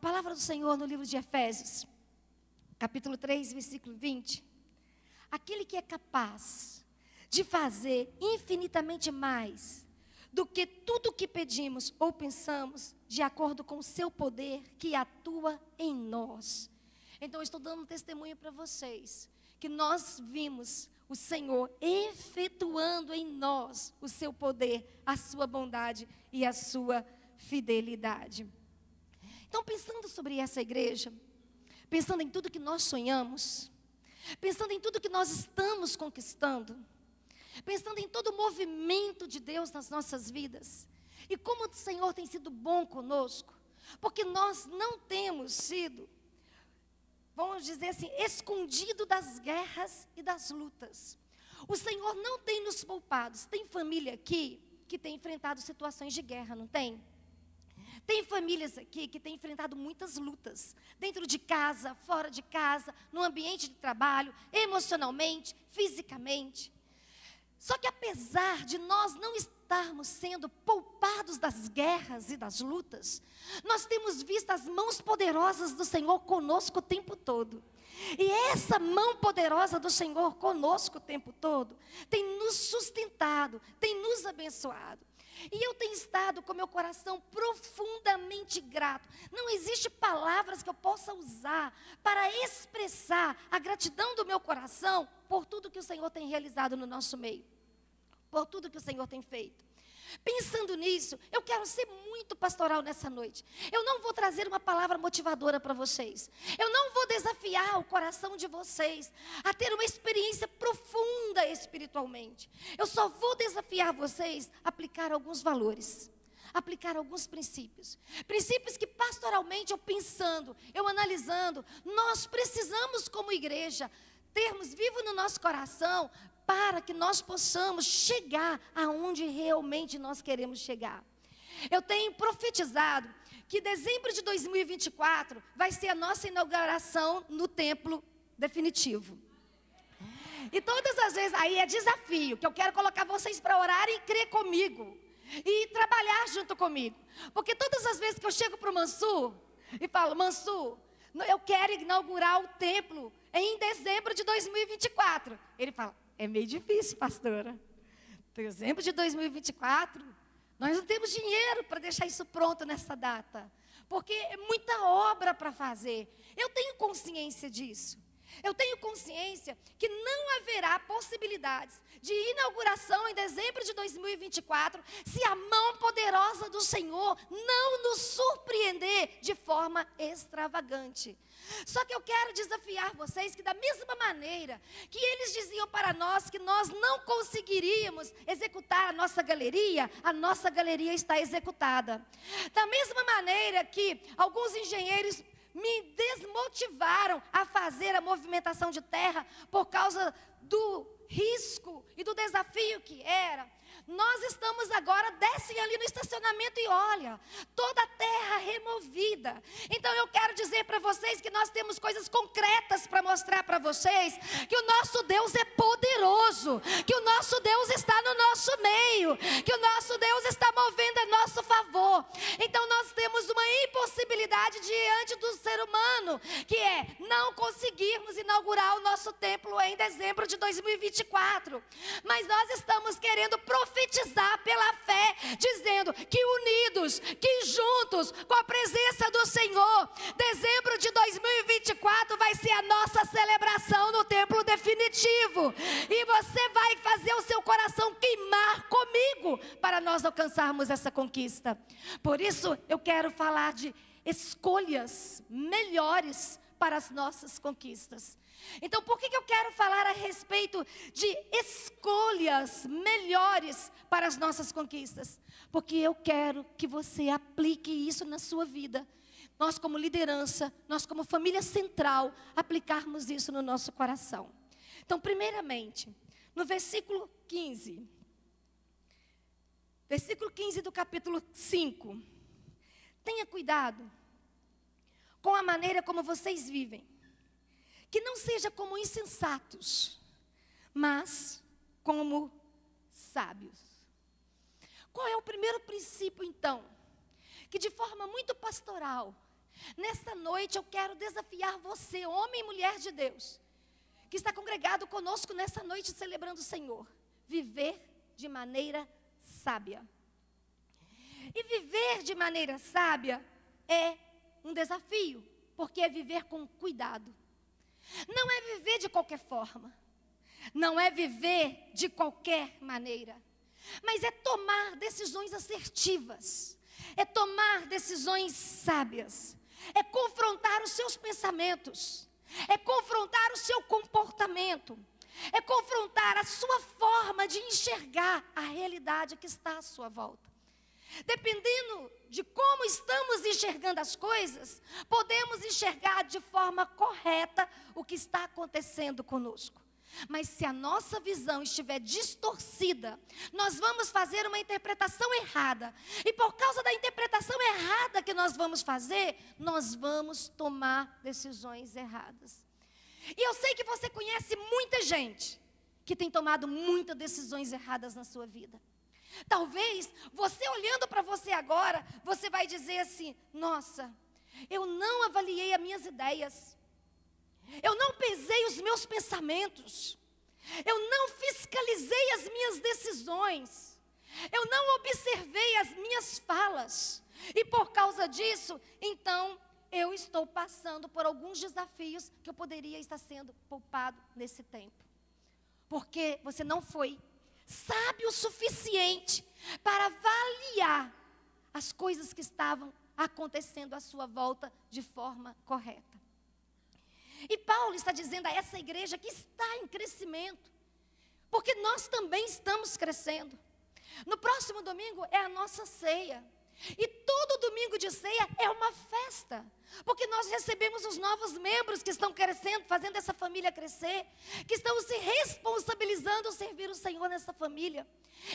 palavra do Senhor no livro de Efésios, capítulo 3, versículo 20. Aquele que é capaz de fazer infinitamente mais do que tudo o que pedimos ou pensamos, de acordo com o seu poder que atua em nós. Então, eu estou dando um testemunho para vocês, que nós vimos o Senhor efetuando em nós o seu poder, a sua bondade e a sua fidelidade. Então, pensando sobre essa igreja, pensando em tudo que nós sonhamos, pensando em tudo que nós estamos conquistando, pensando em todo o movimento de Deus nas nossas vidas, e como o Senhor tem sido bom conosco, porque nós não temos sido, vamos dizer assim, escondido das guerras e das lutas. O Senhor não tem nos poupado. Tem família aqui que tem enfrentado situações de guerra, não tem? Tem famílias aqui que têm enfrentado muitas lutas, dentro de casa, fora de casa, no ambiente de trabalho, emocionalmente, fisicamente. Só que apesar de nós não estarmos sendo poupados das guerras e das lutas, nós temos visto as mãos poderosas do Senhor conosco o tempo todo. E essa mão poderosa do Senhor conosco o tempo todo tem nos sustentado, tem nos abençoado. E eu tenho estado com meu coração profundamente grato. Não existe palavras que eu possa usar para expressar a gratidão do meu coração por tudo que o Senhor tem realizado no nosso meio, por tudo que o Senhor tem feito. Pensando nisso, eu quero ser muito pastoral nessa noite. Eu não vou trazer uma palavra motivadora para vocês. Eu não vou desafiar o coração de vocês a ter uma experiência profunda espiritualmente. Eu só vou desafiar vocês a aplicar alguns valores, aplicar alguns princípios. Princípios que pastoralmente eu pensando, eu analisando, nós precisamos como igreja termos vivo no nosso coração, para que nós possamos chegar aonde realmente nós queremos chegar. Eu tenho profetizado que dezembro de 2024 vai ser a nossa inauguração no templo definitivo. E todas as vezes, aí é desafio, que eu quero colocar vocês para orar e crer comigo, e trabalhar junto comigo. Porque todas as vezes que eu chego para o Mansur e falo, Mansur, eu quero inaugurar o templo em dezembro de 2024. Ele fala, é meio difícil, pastora. Dezembro de 2024, nós não temos dinheiro para deixar isso pronto nessa data. Porque é muita obra para fazer. Eu tenho consciência disso. Eu tenho consciência que não haverá possibilidades de inauguração em dezembro de 2024 se a mão poderosa do Senhor não nos surpreender de forma extravagante. Só que eu quero desafiar vocês que da mesma maneira que eles diziam para nós que nós não conseguiríamos executar a nossa galeria está executada. Da mesma maneira que alguns engenheiros me desmotivaram a fazer a movimentação de terra por causa do risco e do desafio que era. Nós estamos agora, descem ali no estacionamento e olha, toda a terra removida. Então eu quero dizer para vocês que nós temos coisas concretas para mostrar para vocês, que o nosso Deus é poderoso, que o nosso Deus está no nosso meio, que o nosso Deus está movendo a nosso favor. Então nós temos uma impossibilidade diante do ser humano, que é não conseguirmos inaugurar o nosso templo em dezembro de 2024. Mas nós estamos querendo profetizar pela fé, dizendo que unidos, que juntos, com a presença do Senhor, dezembro de 2024 vai ser a nossa celebração no templo definitivo. E você vai fazer o seu coração queimar comigo para nós alcançarmos essa conquista. Por isso eu quero falar de escolhas melhores para as nossas conquistas. Então, por que eu quero falar a respeito de escolhas melhores para as nossas conquistas? Porque eu quero que você aplique isso na sua vida. Nós como liderança, nós como família central, aplicarmos isso no nosso coração. Então, primeiramente, no versículo 15. Versículo 15 do capítulo 5. Tenha cuidado com a maneira como vocês vivem. Que não seja como insensatos, mas como sábios. Qual é o primeiro princípio, então? Que de forma muito pastoral, Nesta noite eu quero desafiar você, homem e mulher de Deus, que está congregado conosco nessa noite celebrando o Senhor. Viver de maneira sábia. E viver de maneira sábia é um desafio, porque é viver com cuidado. Não é viver de qualquer forma. Não é viver de qualquer maneira. Mas é tomar decisões assertivas. É tomar decisões sábias. É confrontar os seus pensamentos. É confrontar o seu comportamento. É confrontar a sua forma de enxergar a realidade que está à sua volta. Dependendo de como estamos enxergando as coisas, podemos enxergar de forma correta o que está acontecendo conosco. Mas se a nossa visão estiver distorcida, nós vamos fazer uma interpretação errada. E por causa da interpretação errada que nós vamos fazer, nós vamos tomar decisões erradas. E eu sei que você conhece muita gente que tem tomado muitas decisões erradas na sua vida. Talvez, você olhando para você agora, você vai dizer assim: nossa, eu não avaliei as minhas ideias. Eu não pesei os meus pensamentos. Eu não fiscalizei as minhas decisões. Eu não observei as minhas falas. E por causa disso, então, eu estou passando por alguns desafios que eu poderia estar sendo poupado nesse tempo. Porque você não foi sábio o suficiente para avaliar as coisas que estavam acontecendo à sua volta de forma correta. E Paulo está dizendo a essa igreja que está em crescimento, porque nós também estamos crescendo. No próximo domingo é a nossa ceia. E todo domingo de ceia é uma festa, porque nós recebemos os novos membros que estão crescendo, fazendo essa família crescer, que estão se responsabilizando a servir o Senhor nessa família.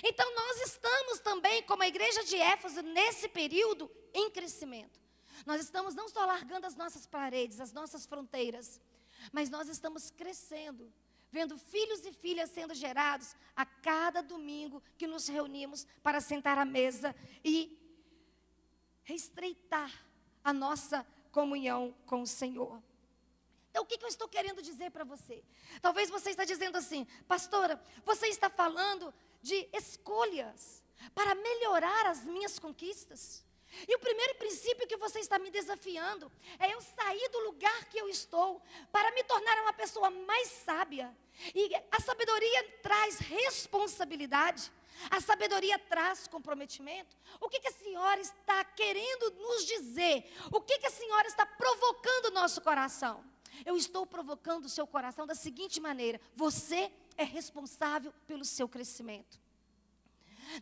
Então nós estamos também, como a igreja de Éfeso, nesse período em crescimento. Nós estamos não só largando as nossas paredes, as nossas fronteiras, mas nós estamos crescendo, vendo filhos e filhas sendo gerados a cada domingo que nos reunimos para sentar à mesa e estreitar a nossa comunhão com o Senhor. Então, o que eu estou querendo dizer para você? Talvez você está dizendo assim: pastora, você está falando de escolhas para melhorar as minhas conquistas. E o primeiro princípio que você está me desafiando é eu sair do lugar que eu estou para me tornar uma pessoa mais sábia. E a sabedoria traz responsabilidade. A sabedoria traz comprometimento. O que a senhora está querendo nos dizer? O que a senhora está provocando o nosso coração? Eu estou provocando o seu coração da seguinte maneira: você é responsável pelo seu crescimento.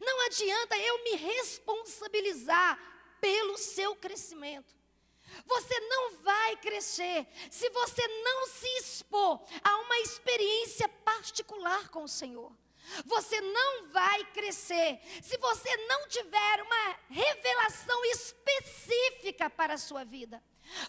Não adianta eu me responsabilizar pelo seu crescimento. Você não vai crescer se você não se expor a uma experiência particular com o Senhor. Você não vai crescer se você não tiver uma revelação específica para a sua vida.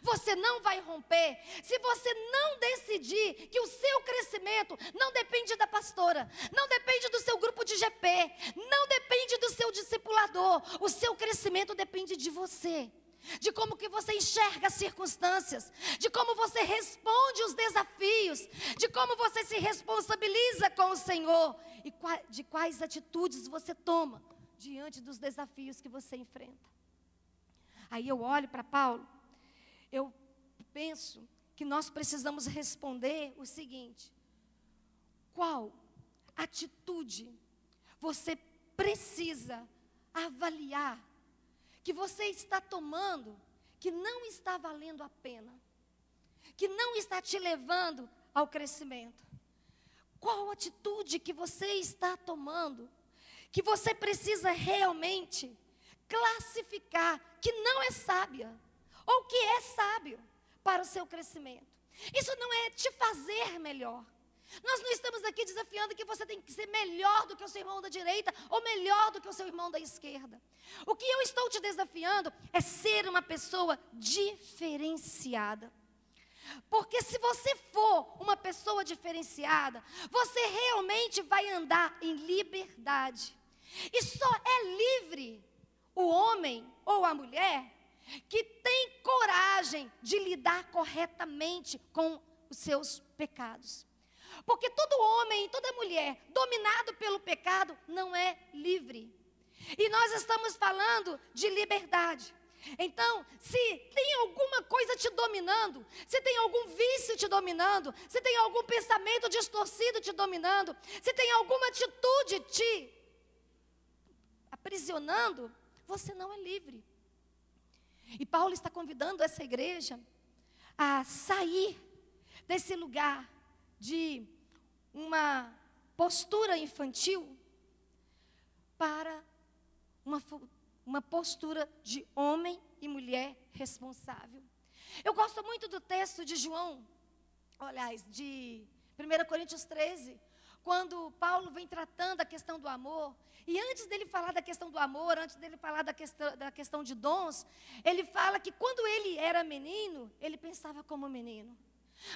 Você não vai romper se você não decidir que o seu crescimento não depende da pastora, não depende do seu grupo de GP, não depende do seu discipulador. O seu crescimento depende de você, de como que você enxerga as circunstâncias, de como você responde os desafios, de como você se responsabiliza com o Senhor e de quais atitudes você toma diante dos desafios que você enfrenta. Aí eu olho para Paulo, eu penso que nós precisamos responder o seguinte: qual atitude você precisa avaliar que você está tomando, que não está valendo a pena, que não está te levando ao crescimento? Qual atitude que você está tomando, que você precisa realmente classificar que não é sábia, ou que é sábio para o seu crescimento? Isso não é te fazer melhor. Nós não estamos aqui desafiando que você tem que ser melhor do que o seu irmão da direita ou melhor do que o seu irmão da esquerda. O que eu estou te desafiando é ser uma pessoa diferenciada. Porque se você for uma pessoa diferenciada, você realmente vai andar em liberdade. E só é livre o homem ou a mulher que tem coragem de lidar corretamente com os seus pecados. Porque todo homem e toda mulher dominado pelo pecado não é livre. E nós estamos falando de liberdade. Então, se tem alguma coisa te dominando, se tem algum vício te dominando, se tem algum pensamento distorcido te dominando, se tem alguma atitude te aprisionando, você não é livre. E Paulo está convidando essa igreja a sair desse lugar de uma postura infantil para uma postura de homem e mulher responsável. Eu gosto muito do texto de João, aliás, de 1 Coríntios 13, quando Paulo vem tratando a questão do amor. E antes dele falar da questão do amor, antes dele falar da questão de dons, ele fala que quando ele era menino, ele pensava como menino.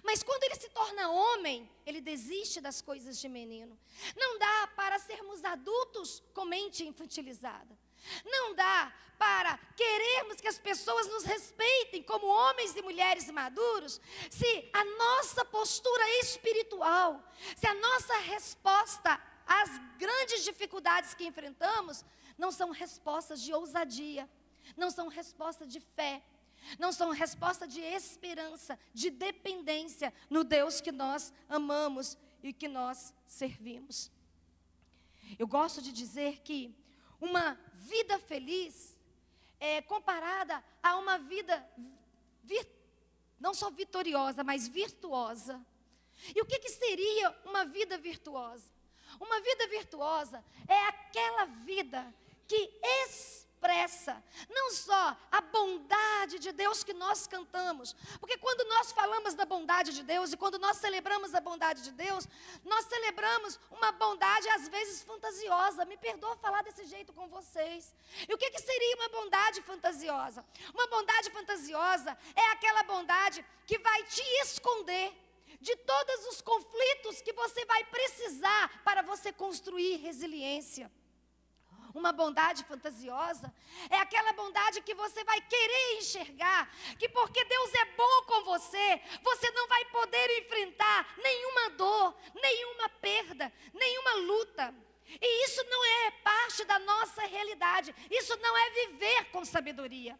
Mas quando ele se torna homem, ele desiste das coisas de menino. Não dá para sermos adultos com mente infantilizada. Não dá para querermos que as pessoas nos respeitem como homens e mulheres maduros, se a nossa postura espiritual, se a nossa resposta às grandes dificuldades que enfrentamos, não são respostas de ousadia, não são respostas de fé, não são resposta de esperança, de dependência no Deus que nós amamos e que nós servimos. Eu gosto de dizer que uma vida feliz é comparada a uma vida não só vitoriosa, mas virtuosa. E o que seria uma vida virtuosa? Uma vida virtuosa é aquela vida que expressa não só a bondade de Deus que nós cantamos, porque quando nós falamos da bondade de Deus e quando nós celebramos a bondade de Deus, nós celebramos uma bondade às vezes fantasiosa. Me perdoa falar desse jeito com vocês. E o que seria uma bondade fantasiosa? Uma bondade fantasiosa é aquela bondade que vai te esconder de todos os conflitos que você vai precisar para você construir resiliência. Uma bondade fantasiosa é aquela bondade que você vai querer enxergar, que porque Deus é bom com você, você não vai poder enfrentar nenhuma dor, nenhuma perda, nenhuma luta. E isso não é parte da nossa realidade, isso não é viver com sabedoria.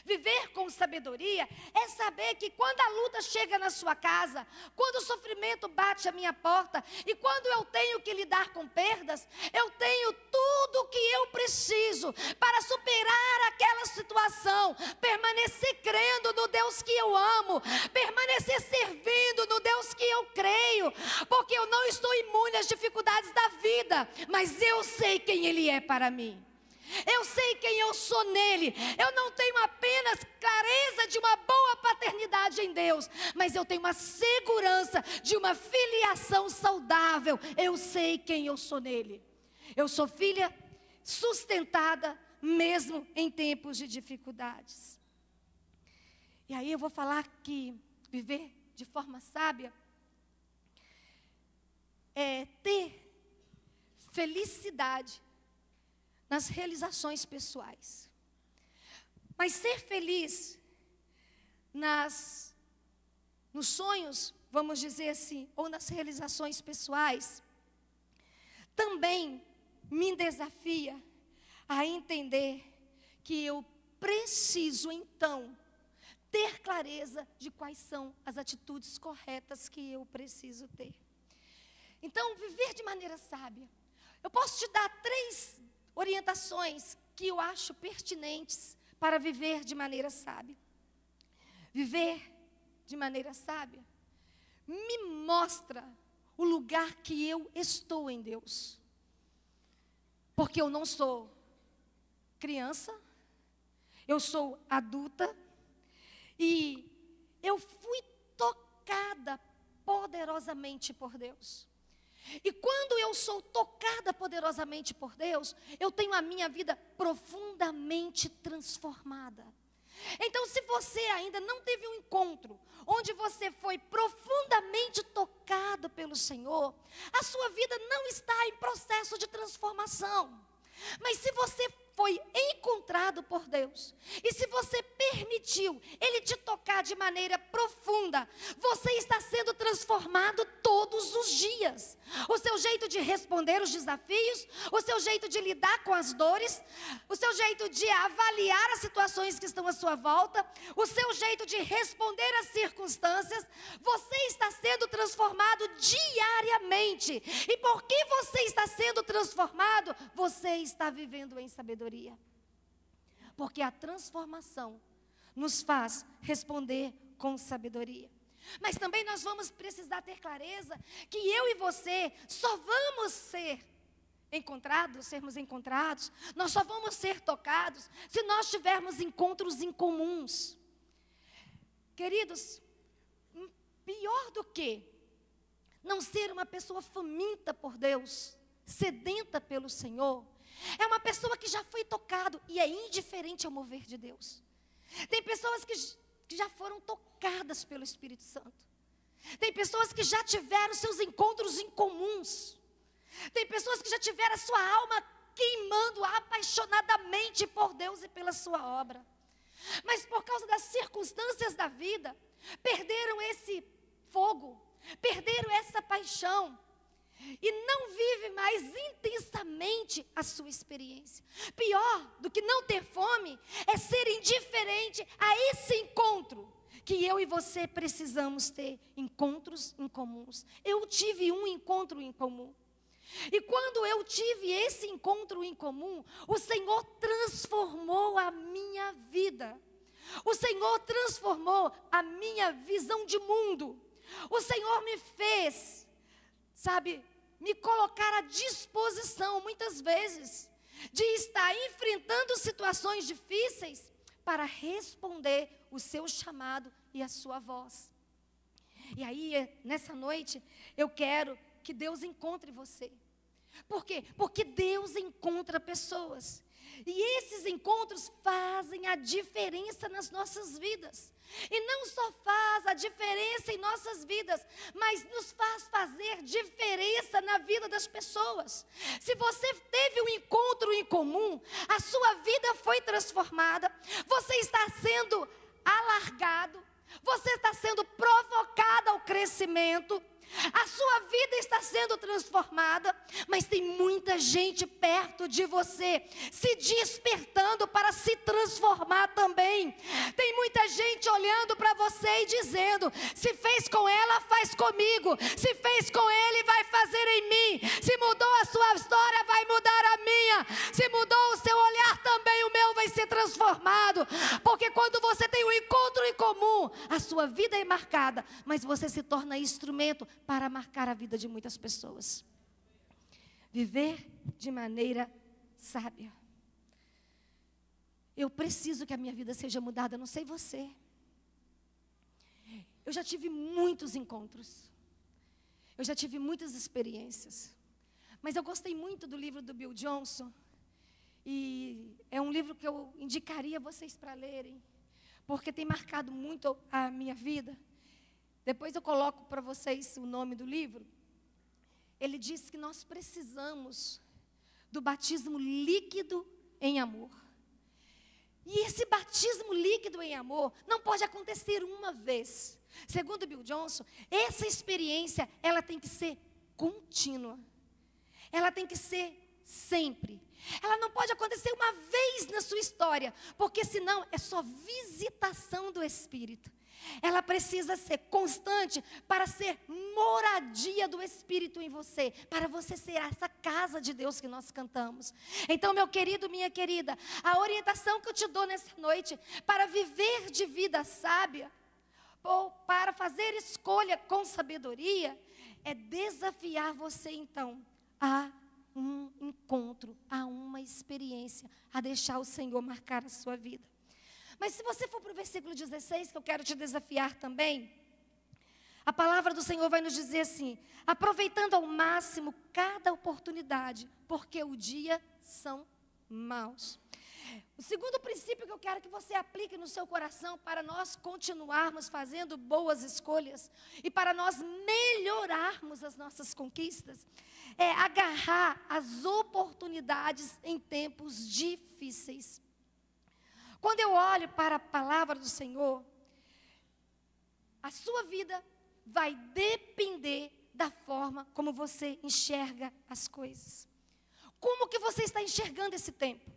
Viver com sabedoria é saber que quando a luta chega na sua casa, quando o sofrimento bate à minha porta e quando eu tenho que lidar com perdas, eu tenho tudo o que eu preciso para superar aquela situação, permanecer crendo no Deus que eu amo, permanecer servindo no Deus que eu creio, porque eu não estou imune às dificuldades da vida, mas eu sei quem Ele é para mim. Eu sei quem eu sou nele. Eu não tenho apenas clareza de uma boa paternidade em Deus, mas eu tenho uma segurança de uma filiação saudável. Eu sei quem eu sou nele. Eu sou filha sustentada mesmo em tempos de dificuldades. E aí eu vou falar que viver de forma sábia é ter felicidade nas realizações pessoais. Mas ser feliz nos sonhos, vamos dizer assim, ou nas realizações pessoais, também me desafia a entender que eu preciso, então, ter clareza de quais são as atitudes corretas que eu preciso ter. Então, viver de maneira sábia. Eu posso te dar 3 orientações que eu acho pertinentes para viver de maneira sábia. Viver de maneira sábia me mostra o lugar que eu estou em Deus. Porque eu não sou criança, eu sou adulta e eu fui tocada poderosamente por Deus. E quando eu sou tocada poderosamente por Deus, eu tenho a minha vida profundamente transformada. Então, se você ainda não teve um encontro onde você foi profundamente tocado pelo Senhor, a sua vida não está em processo de transformação. Mas se você foi encontrado por Deus, e se você permitiu Ele te tocar de maneira profunda, você está sendo transformado todos os dias. O seu jeito de responder os desafios, o seu jeito de lidar com as dores, o seu jeito de avaliar as situações que estão à sua volta, o seu jeito de responder às circunstâncias, você está sendo transformado diariamente. E porque você está sendo transformado, você está vivendo em sabedoria. Porque a transformação nos faz responder com sabedoria. Mas também nós vamos precisar ter clareza que eu e você só vamos sermos encontrados, nós só vamos ser tocados se nós tivermos encontros incomuns. Queridos, pior do que não ser uma pessoa faminta por Deus, sedenta pelo Senhor, é uma pessoa que já foi tocado e é indiferente ao mover de Deus. Tem pessoas que já foram tocadas pelo Espírito Santo. Tem pessoas que já tiveram seus encontros incomuns. Tem pessoas que já tiveram a sua alma queimando apaixonadamente por Deus e pela sua obra. Mas por causa das circunstâncias da vida, perderam esse fogo, perderam essa paixão. E não vive mais intensamente a sua experiência. Pior do que não ter fome é ser indiferente a esse encontro que eu e você precisamos ter, encontros incomuns. Eu tive um encontro em comum. E quando eu tive esse encontro em comum, o Senhor transformou a minha vida. O Senhor transformou a minha visão de mundo. O Senhor me fez, me colocar à disposição, muitas vezes, de estar enfrentando situações difíceis para responder o seu chamado e a sua voz. E aí, nessa noite, eu quero que Deus encontre você. Por quê? Porque Deus encontra pessoas. E esses encontros fazem a diferença nas nossas vidas. E não só faz a diferença em nossas vidas, mas nos faz fazer diferença na vida das pessoas. Se você teve um encontro em comum, a sua vida foi transformada, você está sendo alargado, você está sendo provocado ao crescimento, a sua vida está sendo transformada, mas tem muita gente perto de você, se despertando para se transformar também. Tem muita gente olhando para você e dizendo: se fez com ela, faz comigo. Se fez com ele, vai fazer em mim. Se mudou a sua história, vai mudar a minha. Se mudou o seu olhar, também o meu vai ser transformado. Porque quando você tem um encontro em comum, a sua vida é marcada, mas você se torna instrumento para marcar a vida de muitas pessoas. Viver de maneira sábia. Eu preciso que a minha vida seja mudada, não sei você. Eu já tive muitos encontros. Eu já tive muitas experiências. Mas eu gostei muito do livro do Bill Johnson. E é um livro que eu indicaria vocês para lerem, porque tem marcado muito a minha vida. Depois eu coloco para vocês o nome do livro. Ele diz que nós precisamos do batismo líquido em amor. E esse batismo líquido em amor não pode acontecer uma vez. Segundo Bill Johnson, essa experiência, ela tem que ser contínua. Ela tem que ser sempre. Ela não pode acontecer uma vez na sua história, porque senão é só visitação do Espírito. Ela precisa ser constante para ser moradia do Espírito em você, para você ser essa casa de Deus que nós cantamos. Então, meu querido, minha querida, a orientação que eu te dou nessa noite para viver de vida sábia, ou para fazer escolha com sabedoria, é desafiar você então a um encontro, a uma experiência, a deixar o Senhor marcar a sua vida. Mas se você for para o versículo 16, que eu quero te desafiar também, a palavra do Senhor vai nos dizer assim: aproveitando ao máximo cada oportunidade, porque o dia são maus. O segundo princípio que eu quero que você aplique no seu coração para nós continuarmos fazendo boas escolhas e para nós melhorarmos as nossas conquistas, é agarrar as oportunidades em tempos difíceis. Quando eu olho para a palavra do Senhor, a sua vida vai depender da forma como você enxerga as coisas. Como que você está enxergando esse tempo?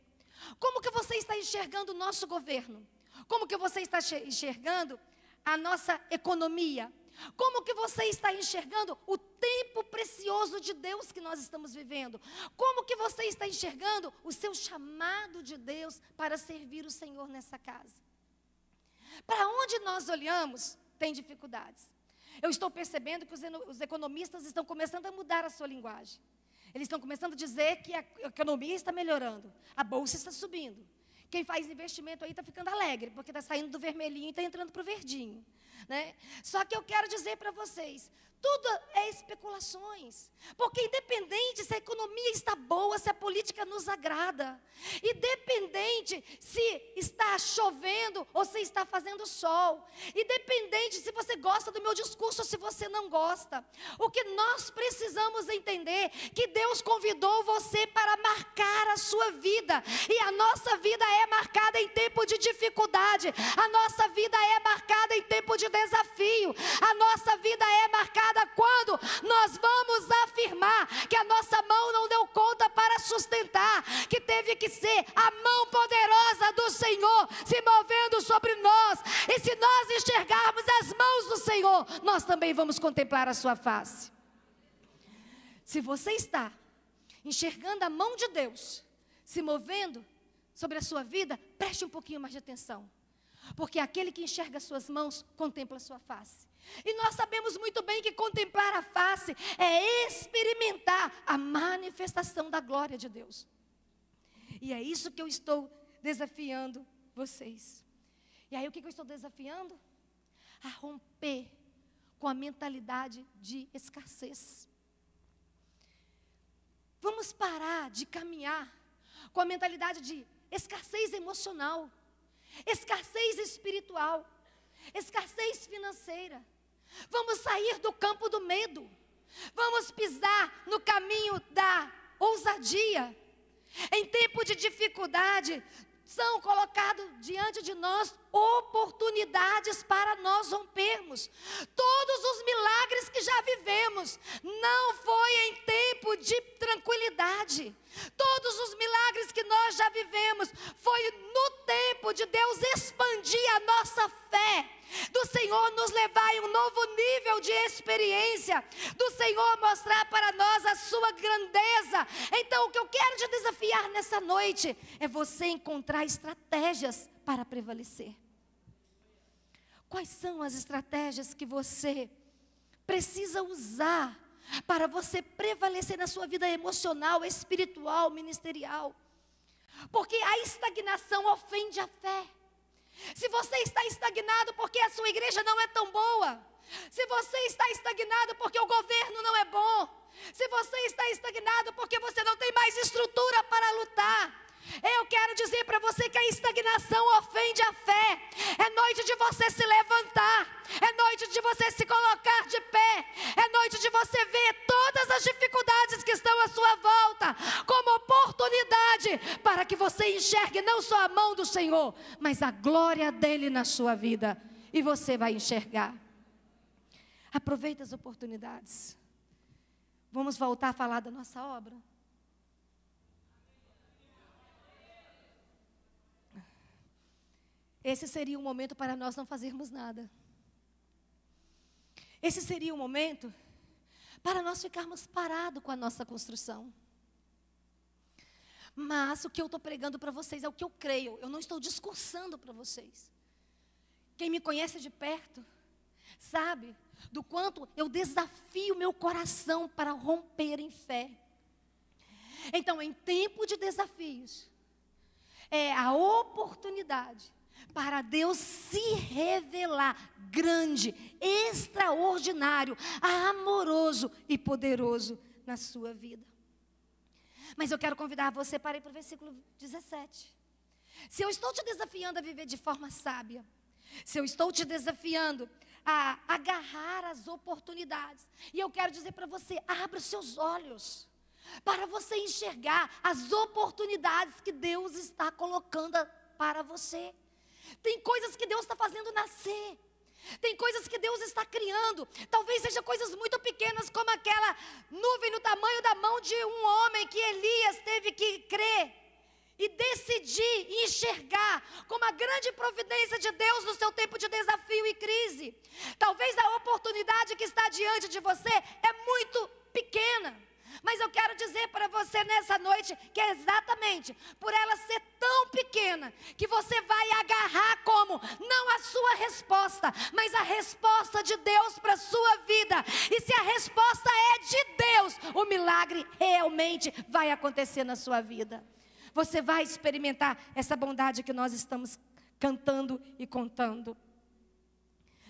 Como que você está enxergando o nosso governo? Como que você está enxergando a nossa economia? Como que você está enxergando o tempo precioso de Deus que nós estamos vivendo? Como que você está enxergando o seu chamado de Deus para servir o Senhor nessa casa? Para onde nós olhamos, tem dificuldades. Eu estou percebendo que os economistas estão começando a mudar a sua linguagem. Eles estão começando a dizer que a economia está melhorando, a bolsa está subindo. Quem faz investimento aí está ficando alegre, porque está saindo do vermelhinho e está entrando para o verdinho, né? Só que eu quero dizer para vocês, tudo é especulações, porque independente se a economia está boa, se a política nos agrada, independente se está chovendo ou se está fazendo sol, independente se você gosta do meu discurso ou se você não gosta, o que nós precisamos entender, que Deus convidou você para marcar a sua vida, e a nossa vida é marcada em tempo de dificuldade, a nossa vida é marcada em tempo de desafio, a nossa vida é marcada quando nós vamos afirmar que a nossa mão não deu conta para sustentar, que teve que ser a mão poderosa do Senhor se movendo sobre nós, e se nós enxergarmos as mãos do Senhor, nós também vamos contemplar a sua face. Se você está enxergando a mão de Deus se movendo sobre a sua vida, preste um pouquinho mais de atenção, porque aquele que enxerga as suas mãos contempla a sua face. E nós sabemos muito bem que contemplar a face é experimentar a manifestação da glória de Deus. E é isso que eu estou desafiando vocês. E aí o que eu estou desafiando? A romper com a mentalidade de escassez. Vamos parar de caminhar com a mentalidade de escassez emocional, escassez espiritual, escassez financeira. Vamos sair do campo do medo. Vamos pisar no caminho da ousadia. Em tempo de dificuldade, são colocados diante de nós oportunidades para nós rompermos. Todos os milagres que já vivemos, não foi em tempo de tranquilidade. Todos os milagres que nós já vivemos, foi no tempo de Deus expandir a nossa fé, do Senhor nos levar em um novo nível de experiência, do Senhor mostrar para nós a sua grandeza. Então o que eu quero te desafiar nessa noite é você encontrar estratégias para prevalecer. Quais são as estratégias que você precisa usar para você prevalecer na sua vida emocional, espiritual, ministerial? Porque a estagnação ofende a fé. Se você está estagnado porque a sua igreja não é tão boa, se você está estagnado porque o governo não é bom, se você está estagnado porque você não tem mais estrutura para lutar, eu quero dizer para você que a estagnação ofende a fé. É noite de você se levantar, é noite de você se colocar de pé, é noite de você ver todas as dificuldades que estão à sua volta como oportunidade para que você enxergue não só a mão do Senhor, mas a glória dele na sua vida, e você vai enxergar. Aproveita as oportunidades. Vamos voltar a falar da nossa obra? Esse seria um momento para nós não fazermos nada. Esse seria um momento para nós ficarmos parados com a nossa construção. Mas o que eu estou pregando para vocês é o que eu creio. Eu não estou discursando para vocês. Quem me conhece de perto sabe do quanto eu desafio meu coração para romper em fé. Então, em tempo de desafios, é a oportunidade para Deus se revelar grande, extraordinário, amoroso e poderoso na sua vida. Mas eu quero convidar você para ir para o versículo 17. Se eu estou te desafiando a viver de forma sábia, Se eu estou te desafiando a agarrar as oportunidades, e eu quero dizer para você, abra os seus olhos, para você enxergar as oportunidades que Deus está colocando para você. Tem coisas que Deus está fazendo nascer. Tem coisas que Deus está criando. Talvez sejam coisas muito pequenas, como aquela nuvem no tamanho da mão de um homem que Elias teve que crer e decidir e enxergar como a grande providência de Deus no seu tempo de desafio e crise. Talvez a oportunidade que está diante de você é muito pequena, mas eu quero dizer para você nessa noite que é exatamente por ela ser tão pequena que você vai agarrar como não a sua resposta, mas a resposta de Deus para a sua vida. E se a resposta é de Deus, o milagre realmente vai acontecer na sua vida. Você vai experimentar essa bondade que nós estamos cantando e contando.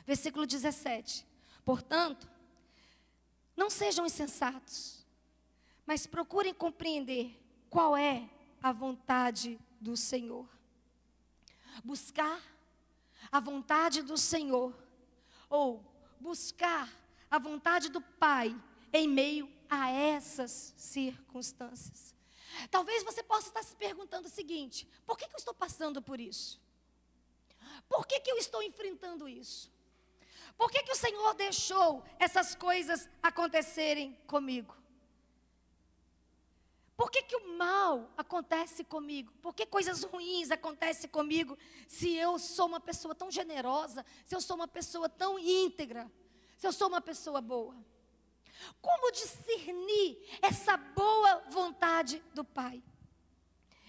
Versículo 17. Portanto, não sejam insensatos, mas procurem compreender qual é a vontade do Senhor. Buscar a vontade do Senhor, ou buscar a vontade do Pai em meio a essas circunstâncias. Talvez você possa estar se perguntando o seguinte: por que eu estou passando por isso? Por que eu estou enfrentando isso? Por que o Senhor deixou essas coisas acontecerem comigo? Por que o mal acontece comigo? Por que coisas ruins acontecem comigo? Se eu sou uma pessoa tão generosa, se eu sou uma pessoa tão íntegra, se eu sou uma pessoa boa. Como discernir essa boa vontade do Pai?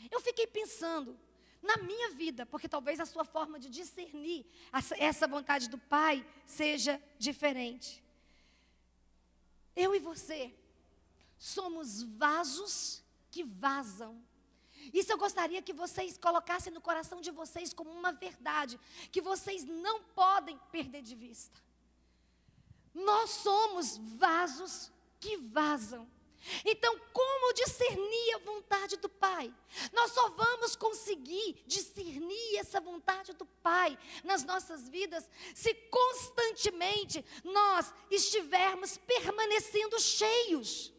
Eu fiquei pensando na minha vida, porque talvez a sua forma de discernir essa vontade do Pai seja diferente. Eu e você somos vasos que vazam. Isso eu gostaria que vocês colocassem no coração de vocês como uma verdade, que vocês não podem perder de vista. Nós somos vasos que vazam. Então, como discernir a vontade do Pai? Nós só vamos conseguir discernir essa vontade do Pai nas nossas vidas se constantemente nós estivermos permanecendo cheios.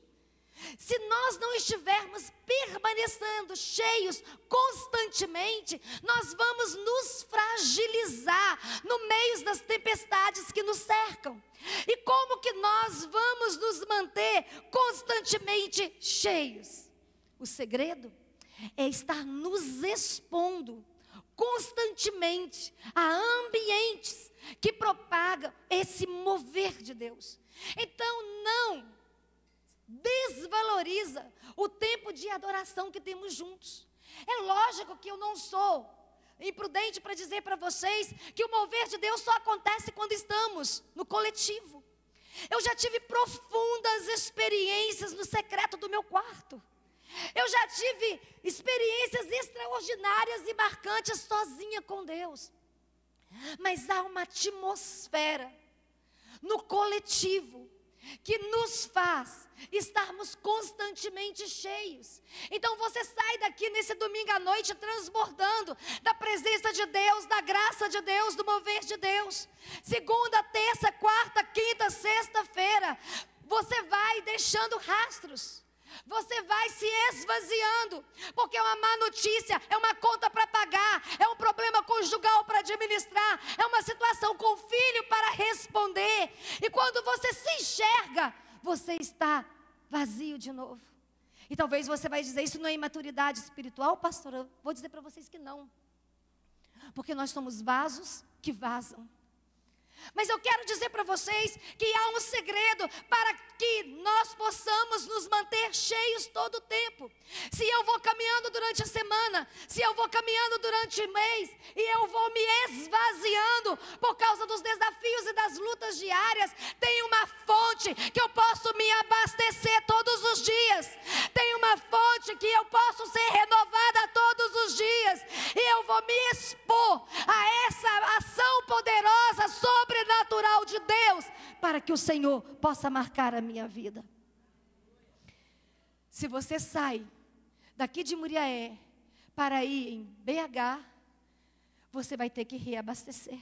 Se nós não estivermos permanecendo cheios constantemente, nós vamos nos fragilizar no meio das tempestades que nos cercam. E como que nós vamos nos manter constantemente cheios? O segredo é estar nos expondo constantemente a ambientes que propagam esse mover de Deus. Então não desvaloriza o tempo de adoração que temos juntos. É lógico que eu não sou imprudente para dizer para vocês que o mover de Deus só acontece quando estamos no coletivo. Eu já tive profundas experiências no secreto do meu quarto. Eu já tive experiências extraordinárias e marcantes sozinha com Deus. Mas há uma atmosfera no coletivo que nos faz estarmos constantemente cheios. Então você sai daqui nesse domingo à noite transbordando da presença de Deus, da graça de Deus, do mover de Deus. Segunda, terça, quarta, quinta, sexta-feira, você vai deixando rastros. Você vai se esvaziando, porque é uma má notícia, é uma conta para pagar, é um problema conjugal para administrar, é uma situação com o filho para responder. E quando você se enxerga, você está vazio de novo. E talvez você vai dizer, isso não é imaturidade espiritual, pastor? Eu vou dizer para vocês que não. Porque nós somos vasos que vazam. Mas eu quero dizer para vocês que há um segredo para que nós possamos nos manter cheios todo o tempo. Se eu vou caminhando durante a semana, se eu vou caminhando durante o mês, e eu vou me esvaziando por causa dos desafios e das lutas diárias, tem uma fonte que eu posso me abastecer todos os dias. Tem uma fonte que eu posso ser renovada todos os dias. E eu vou me expor a essa ação poderosa, sobrenatural de Deus, para que o Senhor possa marcar a minha vida. Se você sai daqui de Muriaé para ir em BH, você vai ter que reabastecer.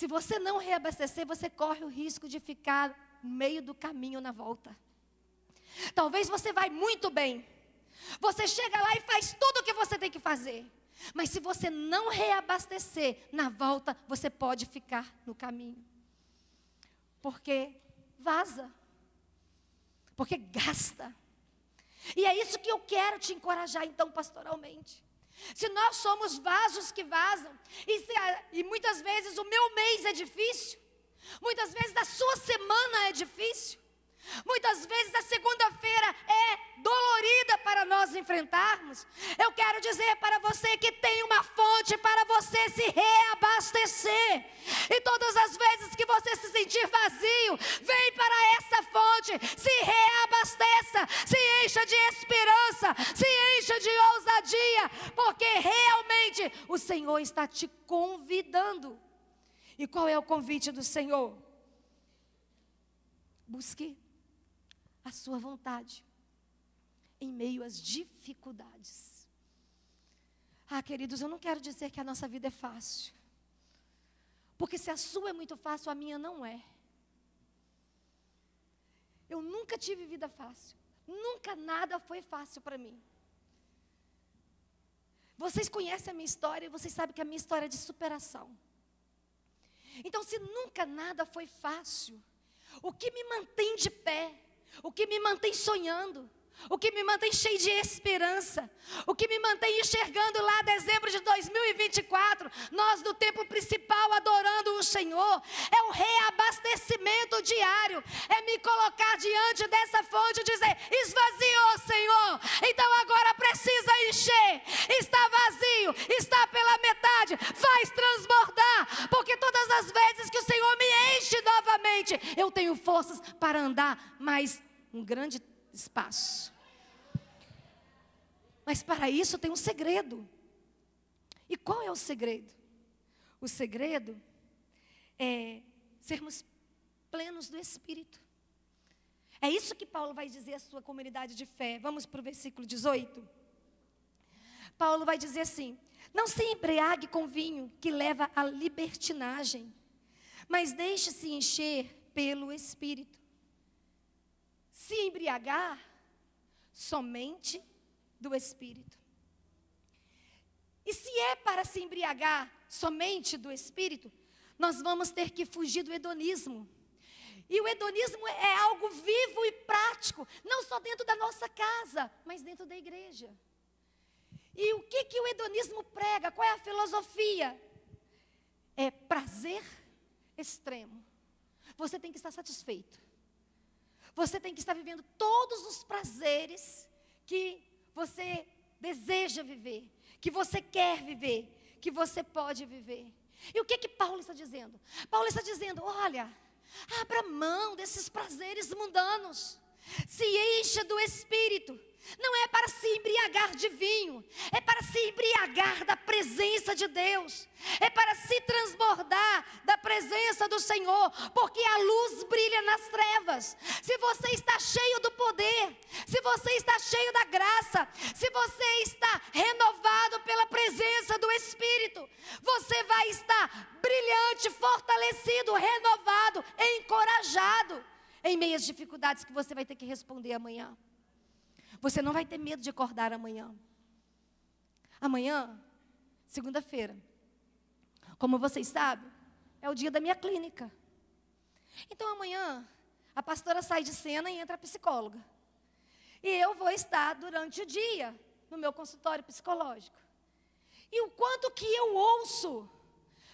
Se você não reabastecer, você corre o risco de ficar no meio do caminho na volta. Talvez você vai muito bem. Você chega lá e faz tudo o que você tem que fazer. Mas se você não reabastecer, na volta você pode ficar no caminho. Porque vaza. Porque gasta. E é isso que eu quero te encorajar então pastoralmente. Se nós somos vasos que vazam, e muitas vezes o meu mês é difícil, muitas vezes a sua semana é difícil, muitas vezes a segunda-feira é dolorida para nós enfrentarmos. Eu quero dizer para você que tem uma fonte para você se reabastecer. E todas as vezes que você se sentir vazio, vem para essa fonte, se reabasteça, se encha de esperança, se encha de ousadia, porque realmente o Senhor está te convidando. E qual é o convite do Senhor? Busque a sua vontade em meio às dificuldades. Queridos, eu não quero dizer que a nossa vida é fácil, porque se a sua é muito fácil, a minha não é. Eu nunca tive vida fácil, nunca nada foi fácil para mim. Vocês conhecem a minha história e vocês sabem que a minha história é de superação. Então, se nunca nada foi fácil, o que me mantém de pé, o que me mantém sonhando, o que me mantém cheio de esperança, o que me mantém enxergando lá dezembro de 2024, nós do templo principal adorando o Senhor, é o reabastecimento diário, é me colocar diante dessa fonte e dizer: esvaziou, Senhor, então agora precisa encher, está vazio, está pela metade, faz transbordar, porque todas as vezes que o Senhor me enche novamente, eu tenho forças para andar mais um grande espaço. Mas para isso tem um segredo. E qual é o segredo? O segredo é sermos plenos do Espírito. É isso que Paulo vai dizer à sua comunidade de fé. Vamos para o versículo 18. Paulo vai dizer assim: não se embriague com vinho que leva à libertinagem, mas deixe-se encher pelo Espírito. Se embriagar somente do Espírito. E se é para se embriagar somente do Espírito, nós vamos ter que fugir do hedonismo. E o hedonismo é algo vivo e prático, não só dentro da nossa casa, mas dentro da igreja. E o que o hedonismo prega? Qual é a filosofia? É prazer extremo. Você tem que estar satisfeito. Você tem que estar vivendo todos os prazeres que você deseja viver, que você quer viver, que você pode viver. E o que Paulo está dizendo? Paulo está dizendo: olha, abra mão desses prazeres mundanos, se encha do Espírito. Não é para se embriagar de vinho, é para se embriagar da presença de Deus, é para se transbordar da presença do Senhor, porque a luz brilha nas trevas. Se você está cheio do poder, se você está cheio da graça, se você está renovado pela presença do Espírito, você vai estar brilhante, fortalecido, renovado, encorajado, em meio às dificuldades que você vai ter que responder amanhã. Você não vai ter medo de acordar amanhã. Amanhã, segunda-feira, como vocês sabem, é o dia da minha clínica. Então amanhã, a pastora sai de cena e entra a psicóloga. E eu vou estar durante o dia no meu consultório psicológico. E o quanto que eu ouço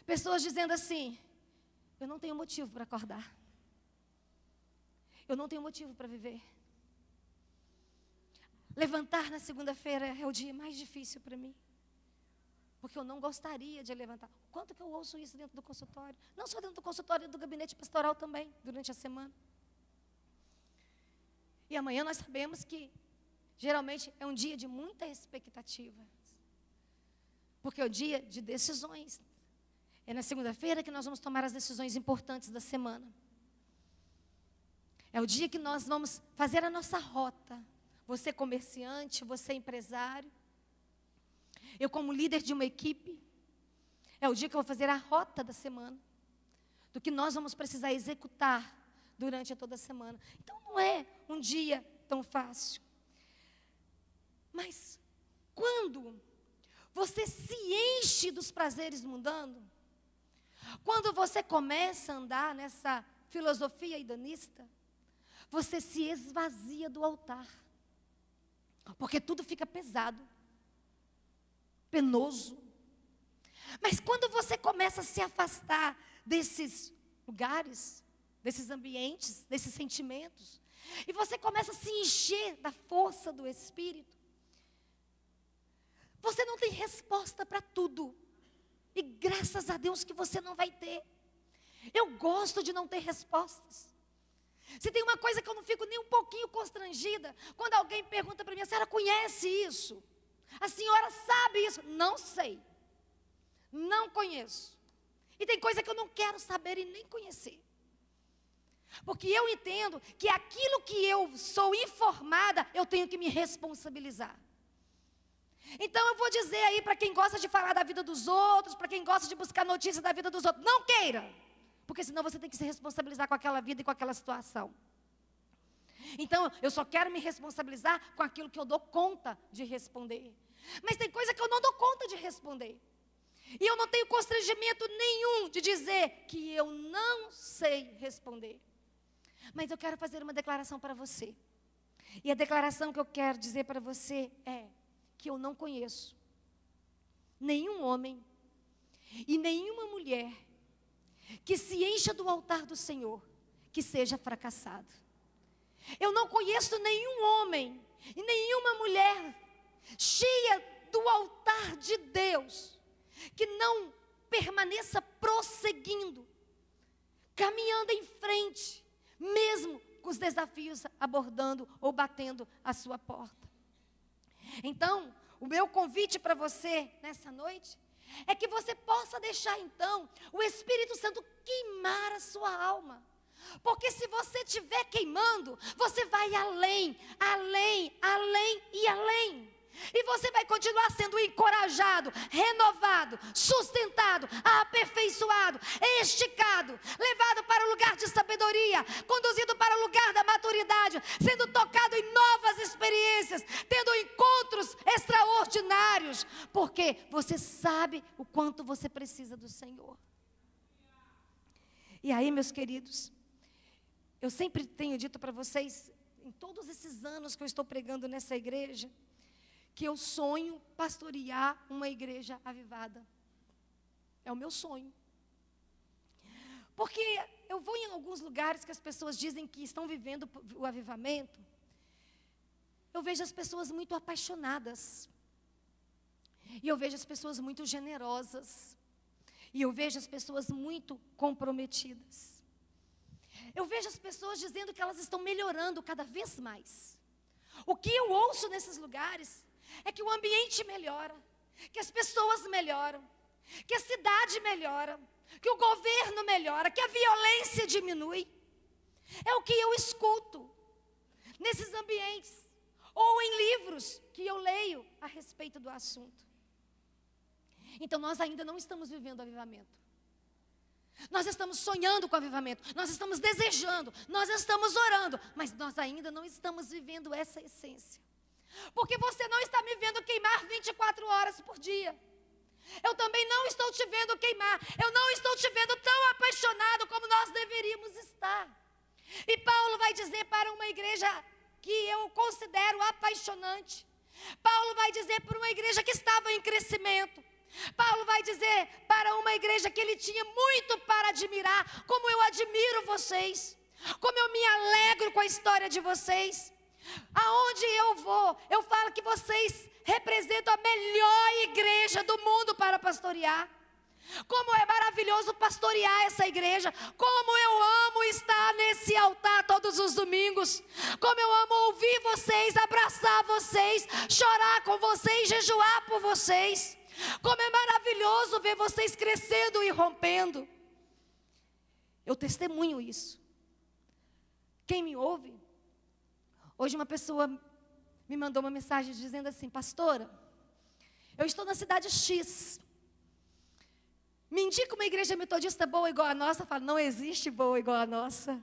pessoas dizendo assim: eu não tenho motivo para acordar. Eu não tenho motivo para viver. Levantar na segunda-feira é o dia mais difícil para mim, porque eu não gostaria de levantar. Quanto que eu ouço isso dentro do consultório? Não só dentro do consultório, do gabinete pastoral também, durante a semana. E amanhã nós sabemos que, geralmente, é um dia de muita expectativa, porque é o dia de decisões. É na segunda-feira que nós vamos tomar as decisões importantes da semana. É o dia que nós vamos fazer a nossa rota. Você comerciante, você empresário, eu como líder de uma equipe, é o dia que eu vou fazer a rota da semana. do que nós vamos precisar executar durante toda a semana. Então não é um dia tão fácil. Mas quando você se enche dos prazeres mundanos, quando você começa a andar nessa filosofia hedonista, você se esvazia do altar. Porque tudo fica pesado, penoso. Mas quando você começa a se afastar desses lugares, desses ambientes, desses sentimentos, e você começa a se encher da força do Espírito, você não tem resposta para tudo. E graças a Deus que você não vai ter. Eu gosto de não ter respostas. Se tem uma coisa que eu não fico nem um pouquinho constrangida, quando alguém pergunta para mim: a senhora conhece isso? A senhora sabe isso? Não sei. Não conheço. E tem coisa que eu não quero saber e nem conhecer. Porque eu entendo que aquilo que eu sou informada, eu tenho que me responsabilizar. Então eu vou dizer aí para quem gosta de falar da vida dos outros, para quem gosta de buscar notícias da vida dos outros: não queira. Porque senão você tem que se responsabilizar com aquela vida e com aquela situação. Então, eu só quero me responsabilizar com aquilo que eu dou conta de responder. Mas tem coisa que eu não dou conta de responder. E eu não tenho constrangimento nenhum de dizer que eu não sei responder. Mas eu quero fazer uma declaração para você. E a declaração que eu quero dizer para você é que eu não conheço nenhum homem e nenhuma mulher que se encha do altar do Senhor, que seja fracassado. Eu não conheço nenhum homem e nenhuma mulher cheia do altar de Deus, que não permaneça prosseguindo, caminhando em frente, mesmo com os desafios abordando ou batendo a sua porta. Então, o meu convite para você nessa noite é que você possa deixar então o Espírito Santo queimar a sua alma. Porque se você estiver queimando, você vai além, além, além e além. E você vai continuar sendo encorajado, renovado, sustentado, aperfeiçoado, esticado, levado para o lugar de sabedoria, conduzido para o lugar da maturidade, sendo tocado em novas experiências, tendo encontros extraordinários, porque você sabe o quanto você precisa do Senhor. E aí, meus queridos, eu sempre tenho dito para vocês, em todos esses anos que eu estou pregando nessa igreja, que eu sonho pastorear uma igreja avivada. É o meu sonho. Porque eu vou em alguns lugares que as pessoas dizem que estão vivendo o avivamento. Eu vejo as pessoas muito apaixonadas. E eu vejo as pessoas muito generosas. E eu vejo as pessoas muito comprometidas. Eu vejo as pessoas dizendo que elas estão melhorando cada vez mais. O que eu ouço nesses lugares é que o ambiente melhora, que as pessoas melhoram, que a cidade melhora, que o governo melhora, que a violência diminui. É o que eu escuto nesses ambientes, ou em livros que eu leio a respeito do assunto. Então nós ainda não estamos vivendo o avivamento. Nós estamos sonhando com o avivamento, nós estamos desejando, nós estamos orando, mas nós ainda não estamos vivendo essa essência. Porque você não está me vendo queimar 24 horas por dia. Eu também não estou te vendo queimar. Eu não estou te vendo tão apaixonado como nós deveríamos estar. E Paulo vai dizer para uma igreja que eu considero apaixonante. Paulo vai dizer para uma igreja que estava em crescimento. Paulo vai dizer para uma igreja que ele tinha muito para admirar, como eu admiro vocês, como eu me alegro com a história de vocês. Aonde eu vou, eu falo que vocês representam a melhor igreja do mundo para pastorear. Como é maravilhoso pastorear essa igreja. Como eu amo estar nesse altar todos os domingos. Como eu amo ouvir vocês, abraçar vocês, chorar com vocês, jejuar por vocês. Como é maravilhoso ver vocês crescendo e rompendo. Eu testemunho isso. Quem me ouve? Hoje uma pessoa me mandou uma mensagem dizendo assim: pastora, eu estou na cidade X. Me indica uma igreja metodista boa igual a nossa. Eu falo, não existe boa igual a nossa.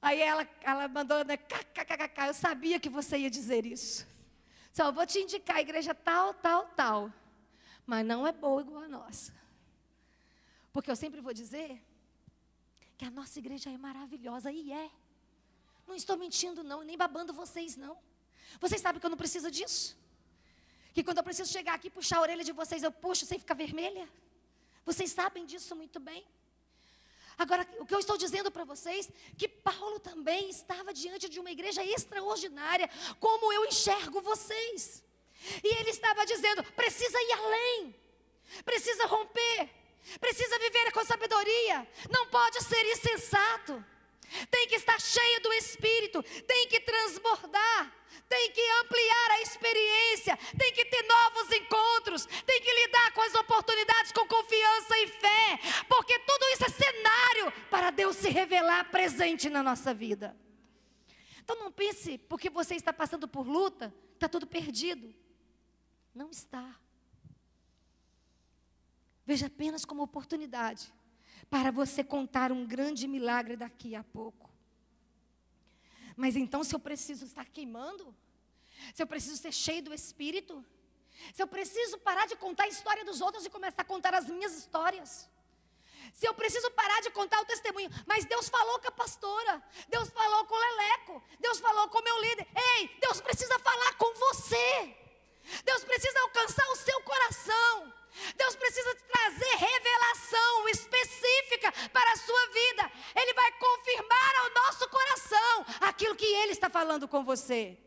Aí ela mandou, né, kkkk, eu sabia que você ia dizer isso. Só vou te indicar a igreja tal, tal, tal. Mas não é boa igual a nossa. Porque eu sempre vou dizer que a nossa igreja é maravilhosa, e é. Não estou mentindo não, nem babando vocês não. Vocês sabem que eu não preciso disso? Que quando eu preciso chegar aqui e puxar a orelha de vocês, eu puxo sem ficar vermelha? Vocês sabem disso muito bem. Agora, o que eu estou dizendo para vocês, que Paulo também estava diante de uma igreja extraordinária, como eu enxergo vocês. E ele estava dizendo, precisa ir além, precisa romper, precisa viver com sabedoria, não pode ser insensato. Tem que estar cheio do Espírito, tem que transbordar, tem que ampliar a experiência, tem que ter novos encontros, tem que lidar com as oportunidades com confiança e fé, porque tudo isso é cenário para Deus se revelar presente na nossa vida. Então não pense, porque você está passando por luta, está tudo perdido. Não está. Veja apenas como oportunidade para você contar um grande milagre daqui a pouco. Mas então, se eu preciso estar queimando, se eu preciso ser cheio do Espírito, se eu preciso parar de contar a história dos outros e começar a contar as minhas histórias, se eu preciso parar de contar o testemunho, mas Deus falou com a pastora, Deus falou com o Leleco, Deus falou com o meu líder, ei, Deus precisa falar com você, Deus precisa alcançar o seu coração, Deus precisa trazer revelação específica para a sua vida. Ele vai confirmar ao nosso coração aquilo que Ele está falando com você.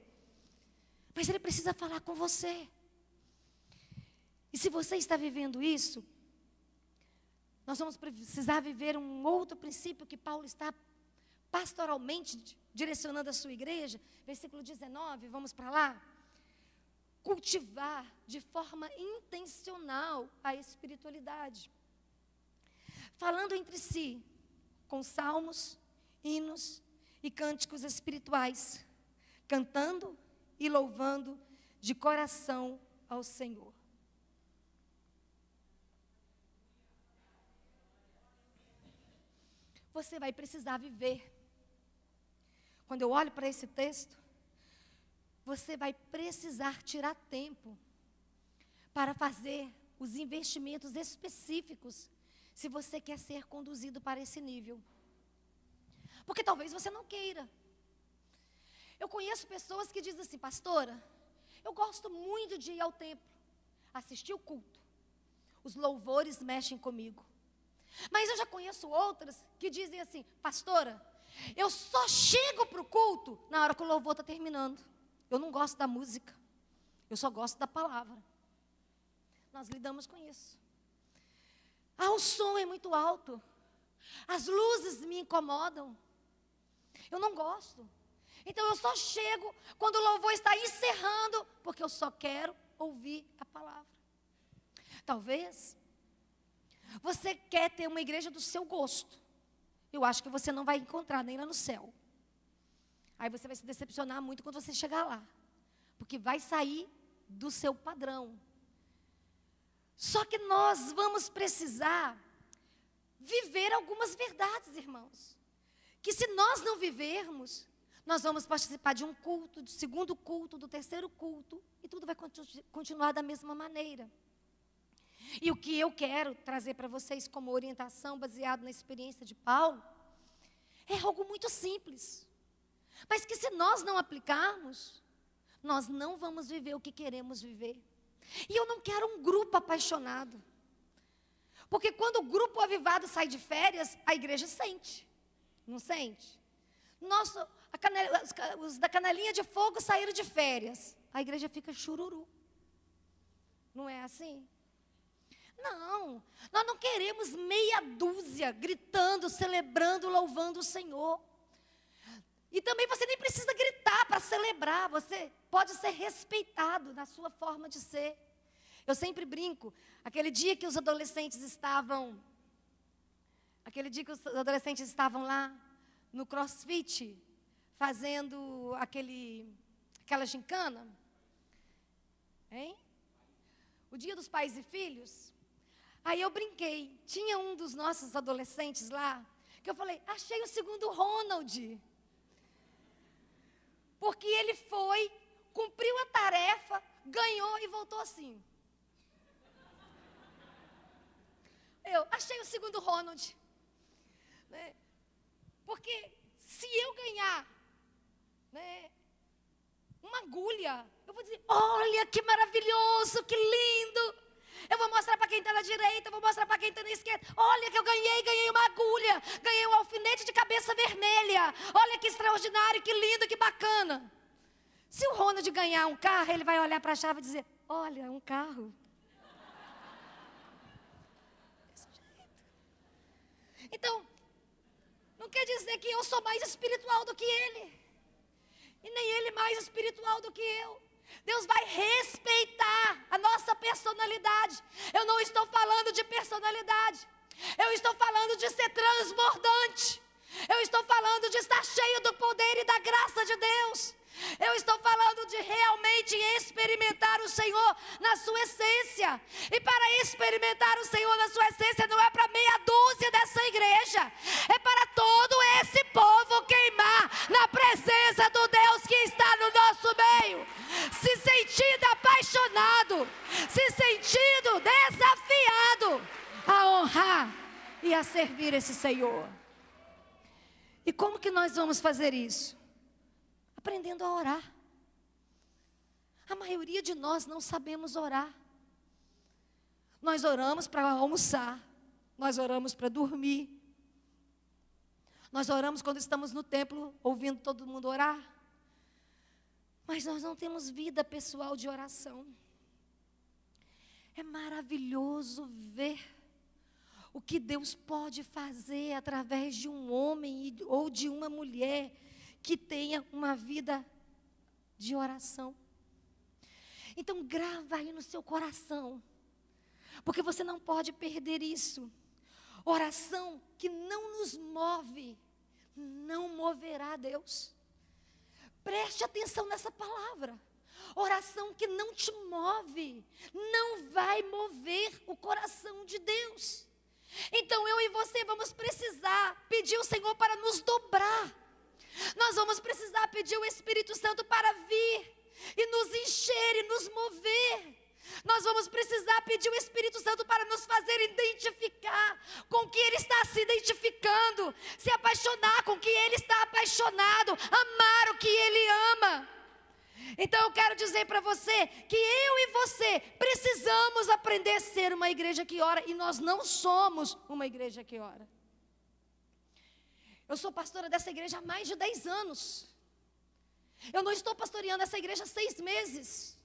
Mas Ele precisa falar com você. E se você está vivendo isso, nós vamos precisar viver um outro princípio que Paulo está pastoralmente direcionando a sua igreja. Versículo 19, vamos para lá. Cultivar de forma intencional a espiritualidade, falando entre si com salmos, hinos e cânticos espirituais, cantando e louvando de coração ao Senhor. Você vai precisar viver. Quando eu olho para esse texto, você vai precisar tirar tempo para fazer os investimentos específicos, se você quer ser conduzido para esse nível. Porque talvez você não queira. Eu conheço pessoas que dizem assim, pastora, eu gosto muito de ir ao templo, assistir o culto. Os louvores mexem comigo. Mas eu já conheço outras que dizem assim, pastora, eu só chego para o culto na hora que o louvor está terminando. Eu não gosto da música, eu só gosto da palavra. Nós lidamos com isso. O som é muito alto, as luzes me incomodam, eu não gosto. Então eu só chego quando o louvor está encerrando, porque eu só quero ouvir a palavra. Talvez você quer ter uma igreja do seu gosto. Eu acho que você não vai encontrar nem lá no céu. Aí você vai se decepcionar muito quando você chegar lá, porque vai sair do seu padrão. Só que nós vamos precisar viver algumas verdades, irmãos, que se nós não vivermos, nós vamos participar de um culto, do segundo culto, do terceiro culto, e tudo vai continuar da mesma maneira. E o que eu quero trazer para vocês como orientação, baseado na experiência de Paulo, é algo muito simples. Mas que se nós não aplicarmos, nós não vamos viver o que queremos viver. E eu não quero um grupo apaixonado. Porque quando o grupo avivado sai de férias, a igreja sente. Não sente? Os da canelinha de fogo saíram de férias. A igreja fica chururu. Não é assim? Não, nós não queremos meia dúzia gritando, celebrando, louvando o Senhor. E também você nem precisa gritar para celebrar, você pode ser respeitado na sua forma de ser. Eu sempre brinco, aquele dia que os adolescentes estavam lá no CrossFit, fazendo aquela gincana, hein? O dia dos pais e filhos, Aí eu brinquei. Tinha um dos nossos adolescentes lá, que eu falei, achei o segundo Ronald. Porque ele foi, cumpriu a tarefa, ganhou e voltou assim. Eu achei o segundo Ronald. Né? Porque se eu ganhar, né, uma agulha, eu vou dizer, olha que maravilhoso, que lindo. Eu vou mostrar para quem está na direita, eu vou mostrar para quem está na esquerda. Olha que eu ganhei uma agulha, ganhei um alfinete de cabeça vermelha. Olha que extraordinário, que lindo, que bacana. Se o Ronald ganhar um carro, ele vai olhar para a chave e dizer, olha, um carro. Então, não quer dizer que eu sou mais espiritual do que ele. E nem ele mais espiritual do que eu. Deus vai respeitar a nossa personalidade. Eu não estou falando de personalidade. Eu estou falando de ser transbordante. Eu estou falando de estar cheio do poder e da graça de Deus. Eu estou falando de realmente experimentar o Senhor na sua essência. E para experimentar o Senhor na sua essência não é para meia dúzia dessa igreja. É para todo esse povo queimar na presença do Deus que está no nosso meio. Se sentindo apaixonado, se sentindo desafiado a honrar e a servir esse Senhor. E como que nós vamos fazer isso? Aprendendo a orar. A maioria de nós não sabemos orar. Nós oramos para almoçar. Nós oramos para dormir. Nós oramos quando estamos no templo, ouvindo todo mundo orar. Mas nós não temos vida pessoal de oração. É maravilhoso ver o que Deus pode fazer através de um homem ou de uma mulher que tenha uma vida de oração. Então grava aí no seu coração, porque você não pode perder isso. Oração que não nos move, não moverá Deus. Preste atenção nessa palavra. Oração que não te move, não vai mover o coração de Deus. Então eu e você vamos precisar pedir ao Senhor para nos dobrar. Nós vamos precisar pedir o Espírito Santo para vir e nos encher e nos mover. Nós vamos precisar pedir o Espírito Santo para nos fazer identificar com o que Ele está se identificando, se apaixonar com o que Ele está apaixonado, amar o que Ele ama. Então eu quero dizer para você que eu e você precisamos aprender a ser uma igreja que ora, e nós não somos uma igreja que ora. Eu sou pastora dessa igreja há mais de 10 anos. Eu não estou pastoreando essa igreja há 6 meses.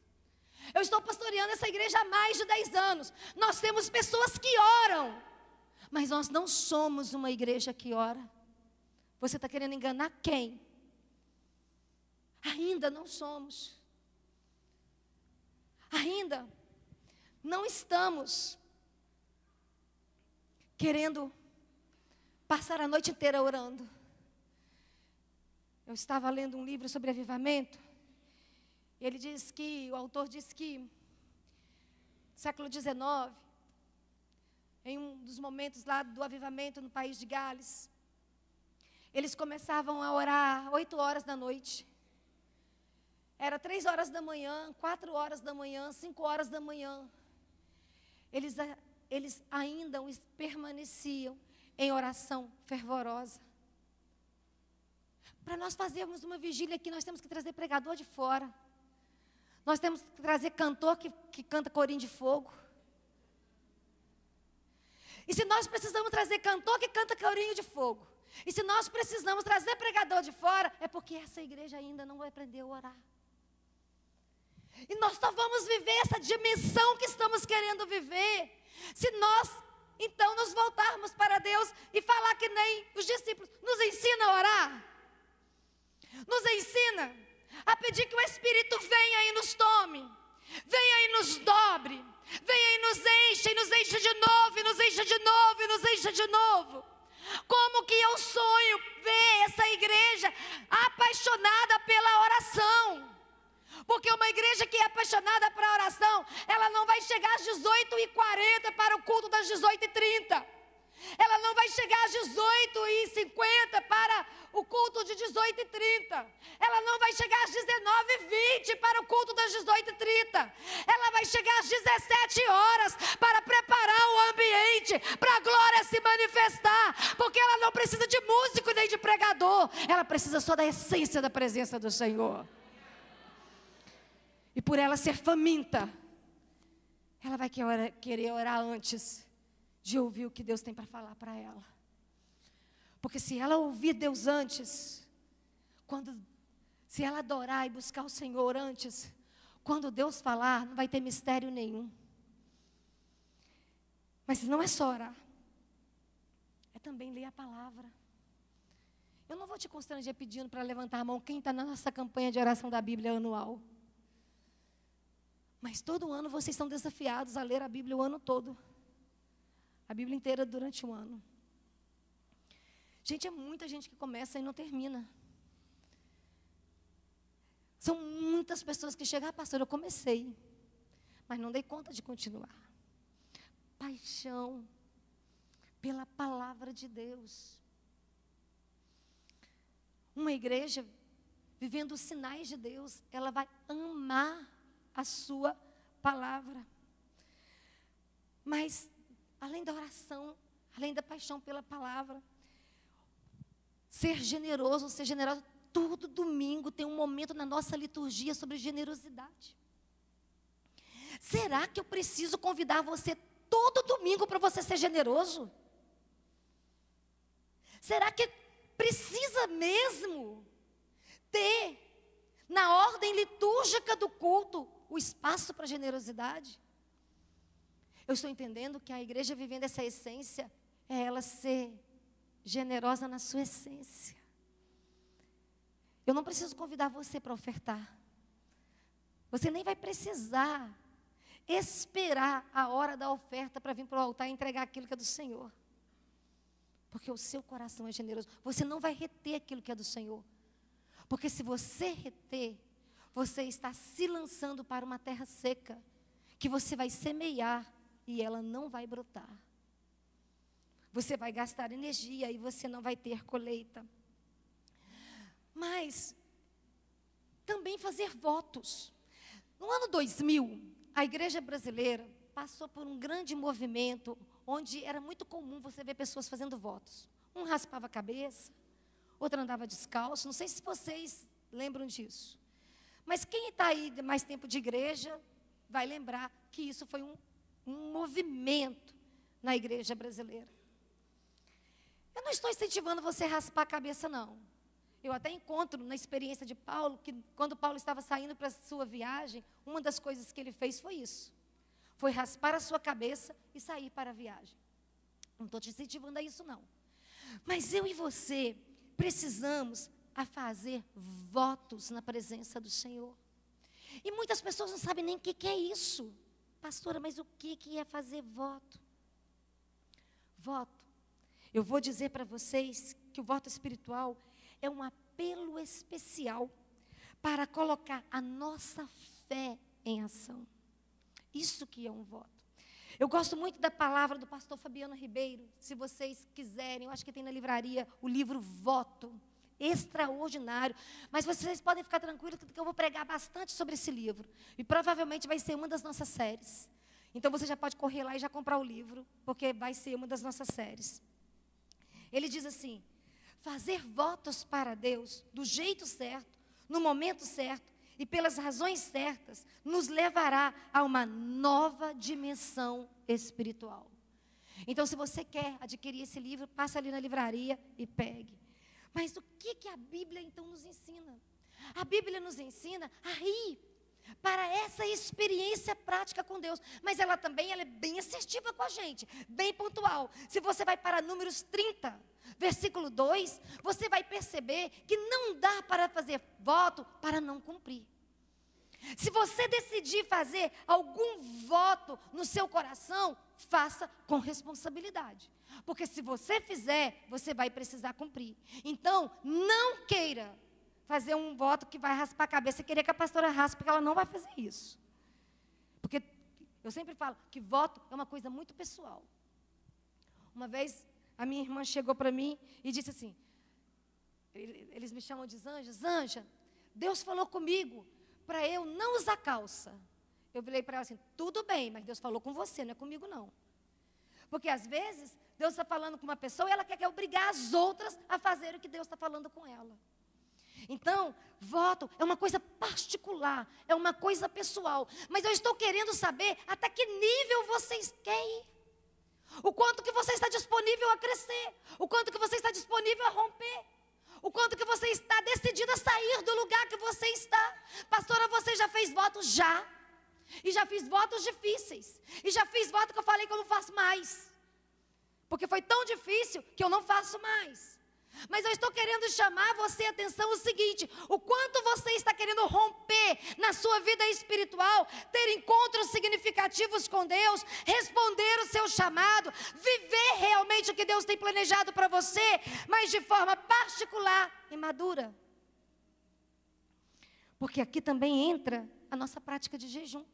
Eu estou pastoreando essa igreja há mais de 10 anos. Nós temos pessoas que oram, mas nós não somos uma igreja que ora. Você está querendo enganar quem? Ainda não somos. Ainda não estamos querendo passar a noite inteira orando. Eu estava lendo um livro sobre avivamento. Ele diz que, o autor diz que, no século XIX, em um dos momentos lá do avivamento no país de Gales, eles começavam a orar 8 horas da noite. Era 3 horas da manhã, 4 horas da manhã, 5 horas da manhã. Eles ainda permaneciam em oração fervorosa. Para nós fazermos uma vigília aqui, nós temos que trazer pregador de fora. Nós temos que trazer cantor que canta corinho de fogo. E se nós precisamos trazer cantor que canta corinho de fogo, e se nós precisamos trazer pregador de fora, é porque essa igreja ainda não aprendeu a orar. E nós só vamos viver essa dimensão que estamos querendo viver se nós, então, nos voltarmos para Deus e falar que nem os discípulos. Nos ensina a orar. Nos ensina a pedir que o Espírito venha e nos tome, venha e nos dobre, venha e nos enche de novo, e nos enche de novo, e nos enche de novo. Como que eu sonho ver essa igreja apaixonada pela oração. Porque uma igreja que é apaixonada por oração, ela não vai chegar às 18h40 para o culto das 18h30. Ela não vai chegar às 18h50 para o culto de 18h30. Ela não vai chegar às 19h20 para o culto das 18h30. Ela vai chegar às 17 horas para preparar o ambiente para a glória se manifestar. Porque ela não precisa de músico nem de pregador. Ela precisa só da essência da presença do Senhor. E por ela ser faminta, ela vai querer orar antes de ouvir o que Deus tem para falar para ela. Porque se ela ouvir Deus antes, se ela adorar e buscar o Senhor antes, quando Deus falar, não vai ter mistério nenhum. Mas não é só orar, é também ler a palavra. Eu não vou te constranger pedindo para levantar a mão quem está na nossa campanha de oração da Bíblia anual. Mas todo ano vocês são desafiados a ler a Bíblia o ano todo. A Bíblia inteira durante um ano. Gente, é muita gente que começa e não termina. São muitas pessoas que chegam, pastor, eu comecei, mas não dei conta de continuar. Paixão pela palavra de Deus. Uma igreja vivendo os sinais de Deus, ela vai amar a sua palavra. Mas, além da oração, além da paixão pela palavra, ser generoso, todo domingo tem um momento na nossa liturgia sobre generosidade. Será que eu preciso convidar você todo domingo para você ser generoso? Será que precisa mesmo ter na ordem litúrgica do culto o espaço para generosidade? Eu estou entendendo que a igreja vivendo essa essência é ela ser generosa na sua essência. Eu não preciso convidar você para ofertar. Você nem vai precisar esperar a hora da oferta para vir para o altar e entregar aquilo que é do Senhor. Porque o seu coração é generoso. Você não vai reter aquilo que é do Senhor. Porque se você reter, você está se lançando para uma terra seca, que você vai semear e ela não vai brotar. Você vai gastar energia e você não vai ter colheita. Mas também fazer votos. No ano 2000, a igreja brasileira passou por um grande movimento, onde era muito comum você ver pessoas fazendo votos. Um raspava a cabeça, outro andava descalço. Não sei se vocês lembram disso. Mas quem está aí de mais tempo de igreja vai lembrar que isso foi um movimento na igreja brasileira. Eu não estou incentivando você a raspar a cabeça, não. Eu até encontro na experiência de Paulo, que quando Paulo estava saindo para a sua viagem, uma das coisas que ele fez foi isso. Foi raspar a sua cabeça e sair para a viagem. Não estou te incentivando a isso, não. Mas eu e você precisamos a fazer votos na presença do Senhor. E muitas pessoas não sabem nem o que é isso. Pastora, mas o que é fazer voto? Voto. Eu vou dizer para vocês que o voto espiritual é um apelo especial para colocar a nossa fé em ação. Isso que é um voto. Eu gosto muito da palavra do pastor Fabiano Ribeiro. Se vocês quiserem, eu acho que tem na livraria o livro Voto. Extraordinário. Mas vocês podem ficar tranquilos que eu vou pregar bastante sobre esse livro. E provavelmente vai ser uma das nossas séries. Então você já pode correr lá e já comprar o livro, porque vai ser uma das nossas séries. Ele diz assim: fazer votos para Deus do jeito certo, no momento certo e pelas razões certas, nos levará a uma nova dimensão espiritual. Então, se você quer adquirir esse livro, passa ali na livraria e pegue. Mas o que a Bíblia então nos ensina? A Bíblia nos ensina a ir para essa experiência prática com Deus. Mas ela é bem assertiva com a gente, bem pontual. Se você vai para Números 30, versículo 2, você vai perceber que não dá para fazer voto para não cumprir. Se você decidir fazer algum voto no seu coração, faça com responsabilidade. Porque se você fizer, você vai precisar cumprir. Então, não queira fazer um voto que vai raspar a cabeça e querer que a pastora raspe, porque ela não vai fazer isso. Porque eu sempre falo que voto é uma coisa muito pessoal. Uma vez, a minha irmã chegou para mim e disse assim, eles me chamam de Zanja, Zanja, Deus falou comigo para eu não usar calça. Eu virei para ela assim, tudo bem, mas Deus falou com você, não é comigo não. Porque às vezes, Deus está falando com uma pessoa e ela quer obrigar as outras a fazer o que Deus está falando com ela. Então, voto é uma coisa particular, é uma coisa pessoal. Mas eu estou querendo saber até que nível vocês querem ir. O quanto que você está disponível a crescer, o quanto que você está disponível a romper. O quanto que você está decidido a sair do lugar que você está. Pastora, você já fez votos? Já. E já fiz votos difíceis. E já fiz voto que eu falei que eu não faço mais. Porque foi tão difícil que eu não faço mais. Mas eu estou querendo chamar você a atenção o seguinte: o quanto você está querendo romper na sua vida espiritual, ter encontros significativos com Deus, responder o seu chamado, viver realmente o que Deus tem planejado para você, mas de forma particular e madura. Porque aqui também entra a nossa prática de jejum.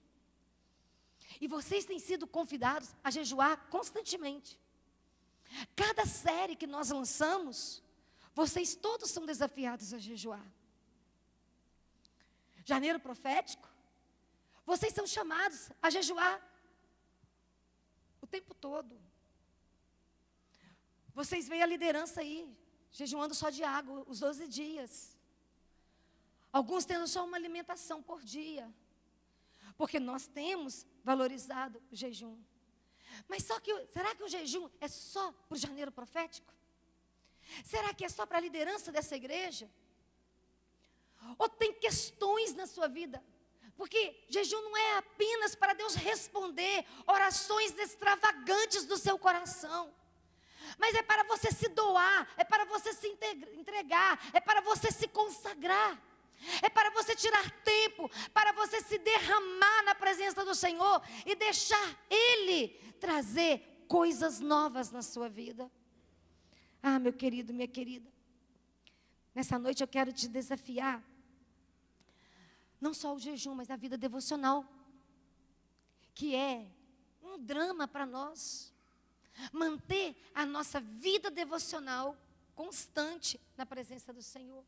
E vocês têm sido convidados a jejuar constantemente. Cada série que nós lançamos, vocês todos são desafiados a jejuar. Janeiro profético, vocês são chamados a jejuar o tempo todo. Vocês veem a liderança aí, jejuando só de água, os 12 dias. Alguns tendo só uma alimentação por dia. Porque nós temos valorizado o jejum. Mas será que o jejum é só para o janeiro profético? Será que é só para a liderança dessa igreja? Ou tem questões na sua vida? Porque jejum não é apenas para Deus responder orações extravagantes do seu coração. Mas é para você se doar, é para você se entregar, é para você se consagrar. É para você tirar tempo, para você se derramar na presença do Senhor e deixar Ele trazer coisas novas na sua vida. Ah, meu querido, minha querida, nessa noite eu quero te desafiar, não só o jejum, mas a vida devocional, que é um drama para nós. Manter a nossa vida devocional constante na presença do Senhor.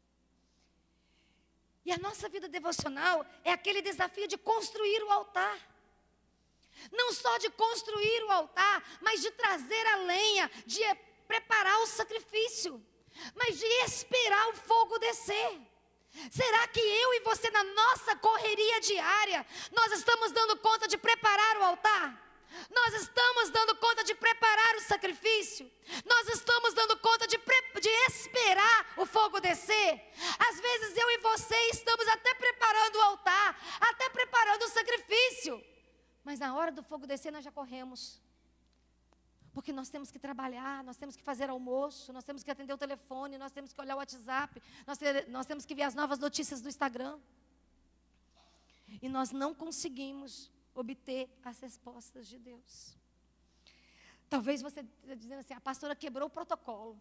E a nossa vida devocional é aquele desafio de construir o altar. Não só de construir o altar, mas de trazer a lenha, de preparar o sacrifício, mas de esperar o fogo descer. Será que eu e você, na nossa correria diária, nós estamos dando conta de preparar o altar? Nós estamos dando conta de preparar o sacrifício? Nós estamos dando conta de esperar o fogo descer? Às vezes eu e você estamos até preparando o altar, até preparando o sacrifício, mas na hora do fogo descer nós já corremos. Porque nós temos que trabalhar, nós temos que fazer almoço, nós temos que atender o telefone, nós temos que olhar o WhatsApp, nós temos que ver as novas notícias do Instagram. E nós não conseguimos obter as respostas de Deus. Talvez você esteja dizendo assim, a pastora quebrou o protocolo.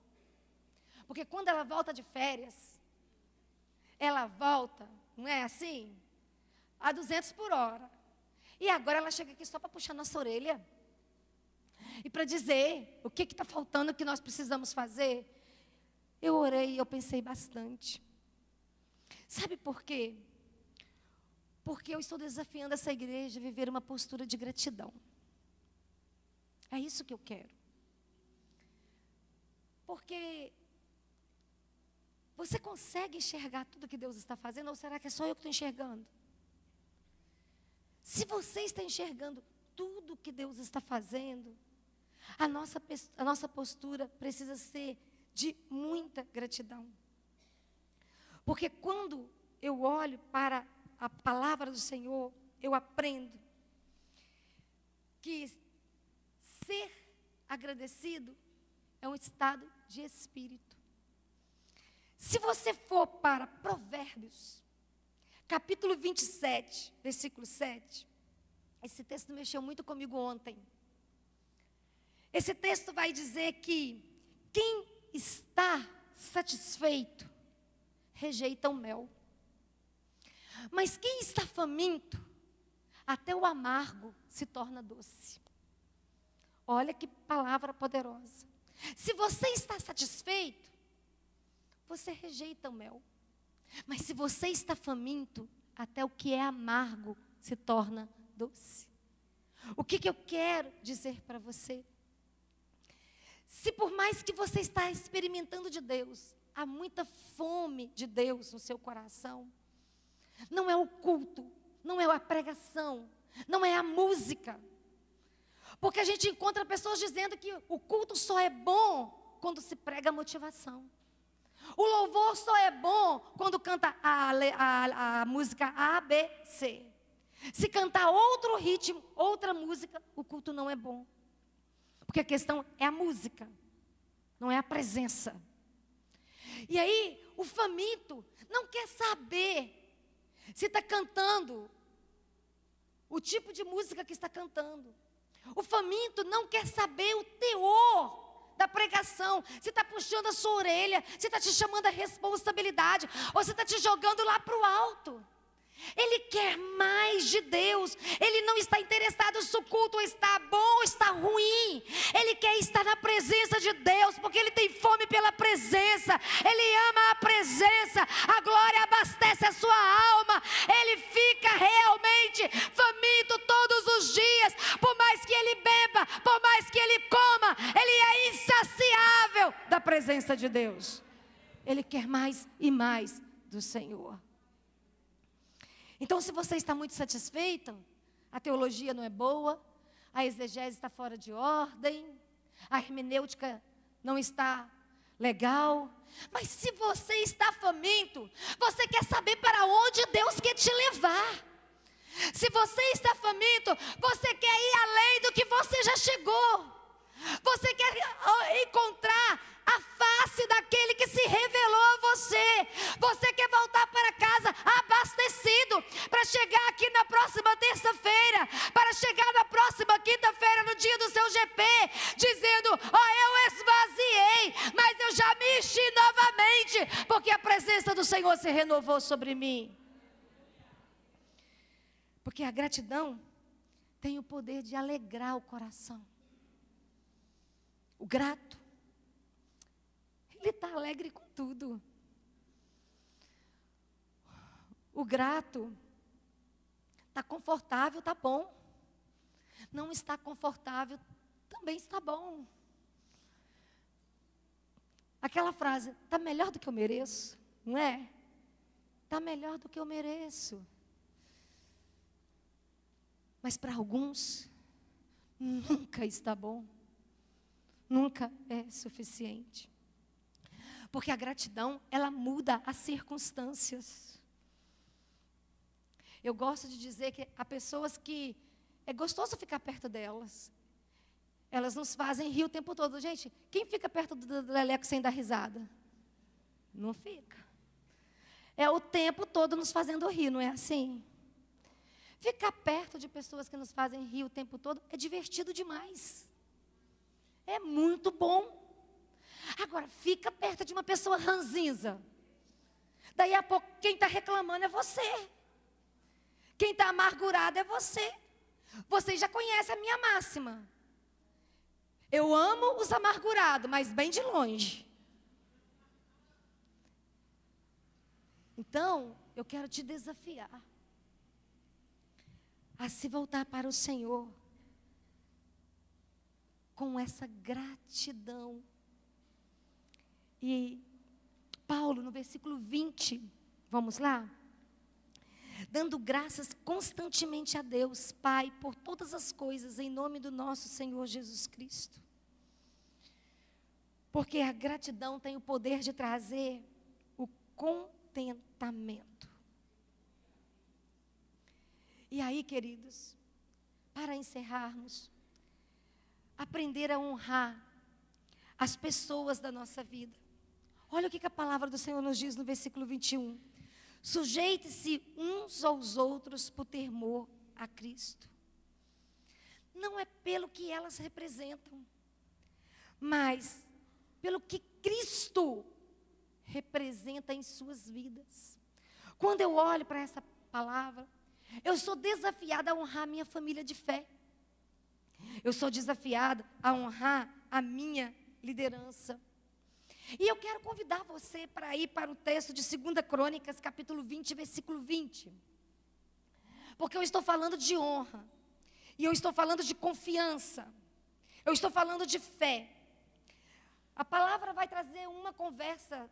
Porque quando ela volta de férias, ela volta, não é assim? A 200 por hora. E agora ela chega aqui só para puxar nossa orelha. E para dizer o que está faltando, o que nós precisamos fazer. Eu orei e eu pensei bastante. Sabe por quê? Porque eu estou desafiando essa igreja a viver uma postura de gratidão. É isso que eu quero. Porque você consegue enxergar tudo que Deus está fazendo, ou será que é só eu que estou enxergando? Se você está enxergando tudo que Deus está fazendo, a nossa postura precisa ser de muita gratidão. Porque quando eu olho para a palavra do Senhor, eu aprendo que ser agradecido é um estado de espírito. Se você for para Provérbios, capítulo 27, versículo 7, esse texto mexeu muito comigo ontem. Esse texto vai dizer que quem está satisfeito rejeita o mel. Mas quem está faminto, até o amargo se torna doce. Olha que palavra poderosa. Se você está satisfeito, você rejeita o mel. Mas se você está faminto, até o que é amargo se torna doce. O que eu quero dizer para você? Se por mais que você está experimentando de Deus, há muita fome de Deus no seu coração, não é o culto, não é a pregação, não é a música. Porque a gente encontra pessoas dizendo que o culto só é bom quando se prega motivação. O louvor só é bom quando canta a música A, B, C. Se cantar outro ritmo, outra música, o culto não é bom. Porque a questão é a música, não é a presença. E aí, o faminto não quer saber se está cantando o tipo de música que está cantando. O faminto não quer saber o teor da pregação, se está puxando a sua orelha, se está te chamando a responsabilidade, ou se está te jogando lá para o alto. Ele quer mais de Deus. Ele não está interessado se o culto está bom ou está ruim. Ele quer estar na presença de Deus, porque ele tem fome pela presença. Ele ama a presença. A glória abastece a sua alma. Ele fica realmente faminto todos os dias. Por mais que ele beba, por mais que ele coma, ele é insaciável da presença de Deus. Ele quer mais e mais do Senhor. Então, se você está muito satisfeito, a teologia não é boa, a exegese está fora de ordem, a hermenêutica não está legal. Mas se você está faminto, você quer saber para onde Deus quer te levar. Se você está faminto, você quer ir além do que você já chegou. Você quer encontrar a face daquele que se revelou a você. Você quer voltar para casa abastecido, para chegar aqui na próxima terça-feira, para chegar na próxima quinta-feira, no dia do seu GP, dizendo: eu esvaziei, mas eu já me enchi novamente, porque a presença do Senhor se renovou sobre mim. Porque a gratidão tem o poder de alegrar o coração. O grato, ele está alegre com tudo. O grato está confortável, está bom. Não está confortável, também está bom. Aquela frase, está melhor do que eu mereço, não é? Está melhor do que eu mereço. Mas para alguns, nunca está bom. Nunca é suficiente. Porque a gratidão, ela muda as circunstâncias. Eu gosto de dizer que há pessoas que é gostoso ficar perto delas. Elas nos fazem rir o tempo todo. Gente, quem fica perto do Leleco sem dar risada? Não fica. É o tempo todo nos fazendo rir, não é assim? Ficar perto de pessoas que nos fazem rir o tempo todo é divertido demais. É muito bom. Agora, fica perto de uma pessoa ranzinza. Daí a pouco, quem está reclamando é você. Quem está amargurado é você. Vocês já conhecem a minha máxima. Eu amo os amargurados, mas bem de longe. Então, eu quero te desafiar a se voltar para o Senhor com essa gratidão. E Paulo, no versículo 20, vamos lá? Dando graças constantemente a Deus, Pai, por todas as coisas, em nome do nosso Senhor Jesus Cristo. Porque a gratidão tem o poder de trazer o contentamento. E aí, queridos, para encerrarmos, aprender a honrar as pessoas da nossa vida. Olha o que a palavra do Senhor nos diz no versículo 21. Sujeite-se uns aos outros por temor a Cristo. Não é pelo que elas representam, mas pelo que Cristo representa em suas vidas. Quando eu olho para essa palavra, eu sou desafiada a honrar a minha família de fé. Eu sou desafiada a honrar a minha liderança. E eu quero convidar você para ir para o texto de 2 Crônicas, capítulo 20, versículo 20. Porque eu estou falando de honra. E eu estou falando de confiança. Eu estou falando de fé. A palavra vai trazer uma conversa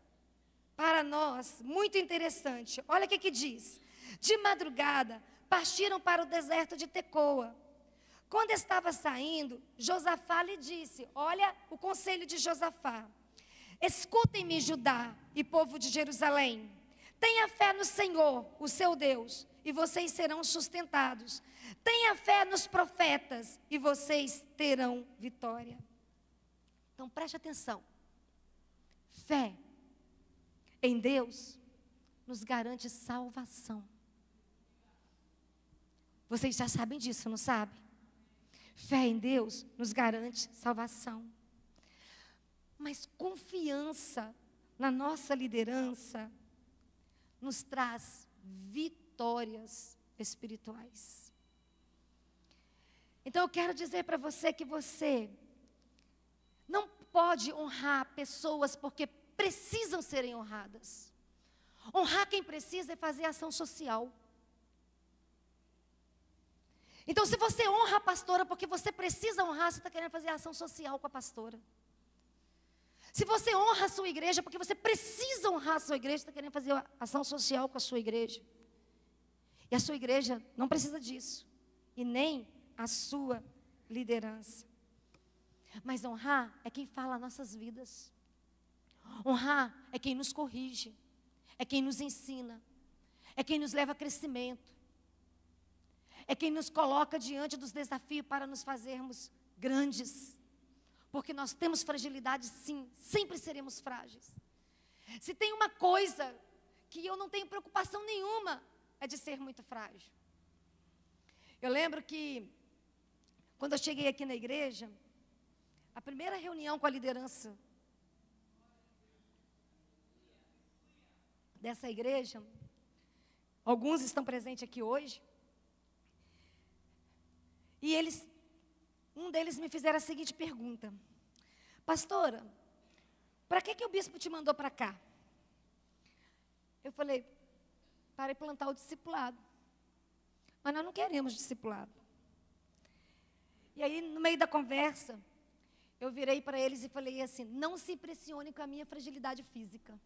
para nós muito interessante. Olha o que diz. De madrugada, partiram para o deserto de Tecoa. Quando estava saindo, Josafá lhe disse, olha o conselho de Josafá. Escutem-me, Judá e povo de Jerusalém. Tenha fé no Senhor, o seu Deus, e vocês serão sustentados. Tenha fé nos profetas, e vocês terão vitória. Então preste atenção. Fé em Deus nos garante salvação. Vocês já sabem disso, não sabem? Fé em Deus nos garante salvação. Mas confiança na nossa liderança nos traz vitórias espirituais. Então eu quero dizer para você que você não pode honrar pessoas porque precisam serem honradas. Honrar quem precisa é fazer ação social. Então se você honra a pastora porque você precisa honrar, você está querendo fazer ação social com a pastora. Se você honra a sua igreja porque você precisa honrar a sua igreja, você está querendo fazer ação social com a sua igreja. E a sua igreja não precisa disso. E nem a sua liderança. Mas honrar é quem fala nossas vidas. Honrar é quem nos corrige. É quem nos ensina. É quem nos leva a crescimento. É quem nos coloca diante dos desafios para nos fazermos grandes. Porque nós temos fragilidade, sim, sempre seremos frágeis. Se tem uma coisa que eu não tenho preocupação nenhuma, é de ser muito frágil. Eu lembro que, quando eu cheguei aqui na igreja, a primeira reunião com a liderança dessa igreja, alguns estão presentes aqui hoje, e um deles me fizeram a seguinte pergunta: pastora, para que o bispo te mandou para cá? Eu falei, para implantar o discipulado. Mas nós não queremos discipulado. E aí, no meio da conversa, eu virei para eles e falei assim, não se impressione com a minha fragilidade física.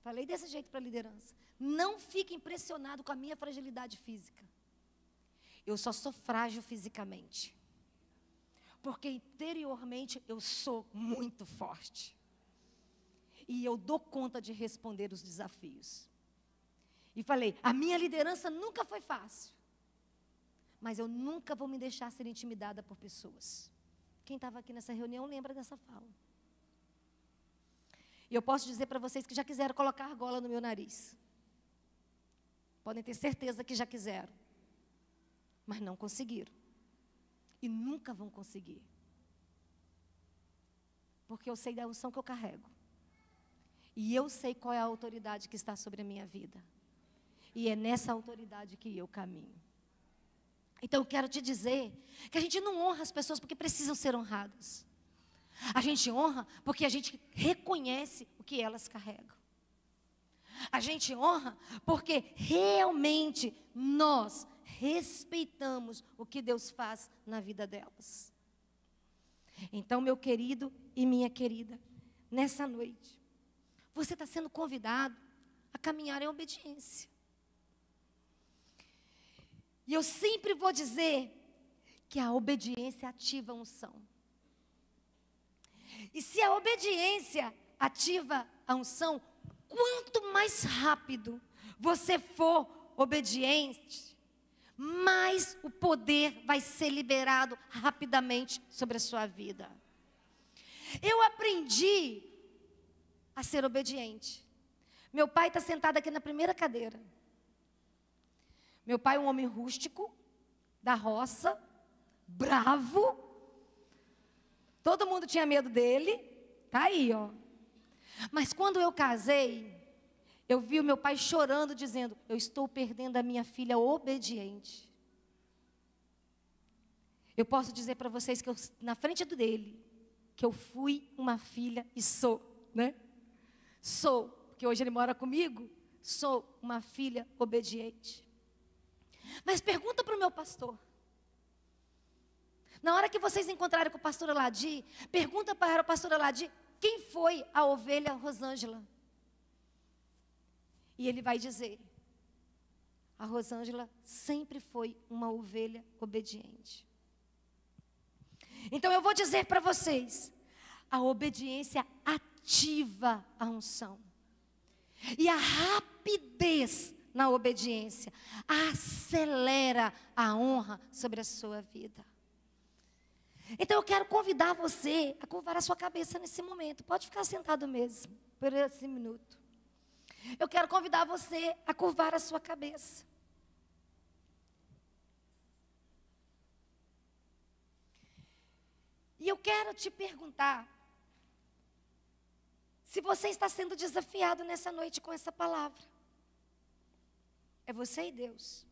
Falei desse jeito para a liderança. Não fique impressionado com a minha fragilidade física. Eu só sou frágil fisicamente. Porque interiormente eu sou muito forte. E eu dou conta de responder os desafios. E falei, a minha liderança nunca foi fácil. Mas eu nunca vou me deixar ser intimidada por pessoas. Quem estava aqui nessa reunião lembra dessa fala. E eu posso dizer para vocês que já quiseram colocar argola no meu nariz. Podem ter certeza que já quiseram. Mas não conseguiram. E nunca vão conseguir. Porque eu sei da unção que eu carrego. E eu sei qual é a autoridade que está sobre a minha vida. E é nessa autoridade que eu caminho. Então eu quero te dizer que a gente não honra as pessoas porque precisam ser honradas. A gente honra porque a gente reconhece o que elas carregam. A gente honra porque realmente nós respeitamos o que Deus faz na vida delas. Então, meu querido e minha querida, nessa noite, você está sendo convidado a caminhar em obediência. E eu sempre vou dizer que a obediência ativa a unção. E se a obediência ativa a unção, quanto mais rápido você for obediente, mais o poder vai ser liberado rapidamente sobre a sua vida. Eu aprendi a ser obediente. Meu pai está sentado aqui na primeira cadeira. Meu pai é um homem rústico, da roça, bravo. Todo mundo tinha medo dele. Está aí, ó. Mas quando eu casei, eu vi o meu pai chorando, dizendo: eu estou perdendo a minha filha obediente. Eu posso dizer para vocês que na frente dele, que eu fui uma filha e sou, né? Sou, porque hoje ele mora comigo, sou uma filha obediente. Mas pergunta para o meu pastor. Na hora que vocês encontrarem com o pastor Eladi, pergunta para o pastor Eladi, quem foi a ovelha Rosângela? E ele vai dizer: a Rosângela sempre foi uma ovelha obediente. Então eu vou dizer para vocês, a obediência ativa a unção. E a rapidez na obediência acelera a honra sobre a sua vida. Então eu quero convidar você a curvar a sua cabeça nesse momento. Pode ficar sentado mesmo, por esse minuto. Eu quero convidar você a curvar a sua cabeça. E eu quero te perguntar, se você está sendo desafiado nessa noite com essa palavra. É você e Deus.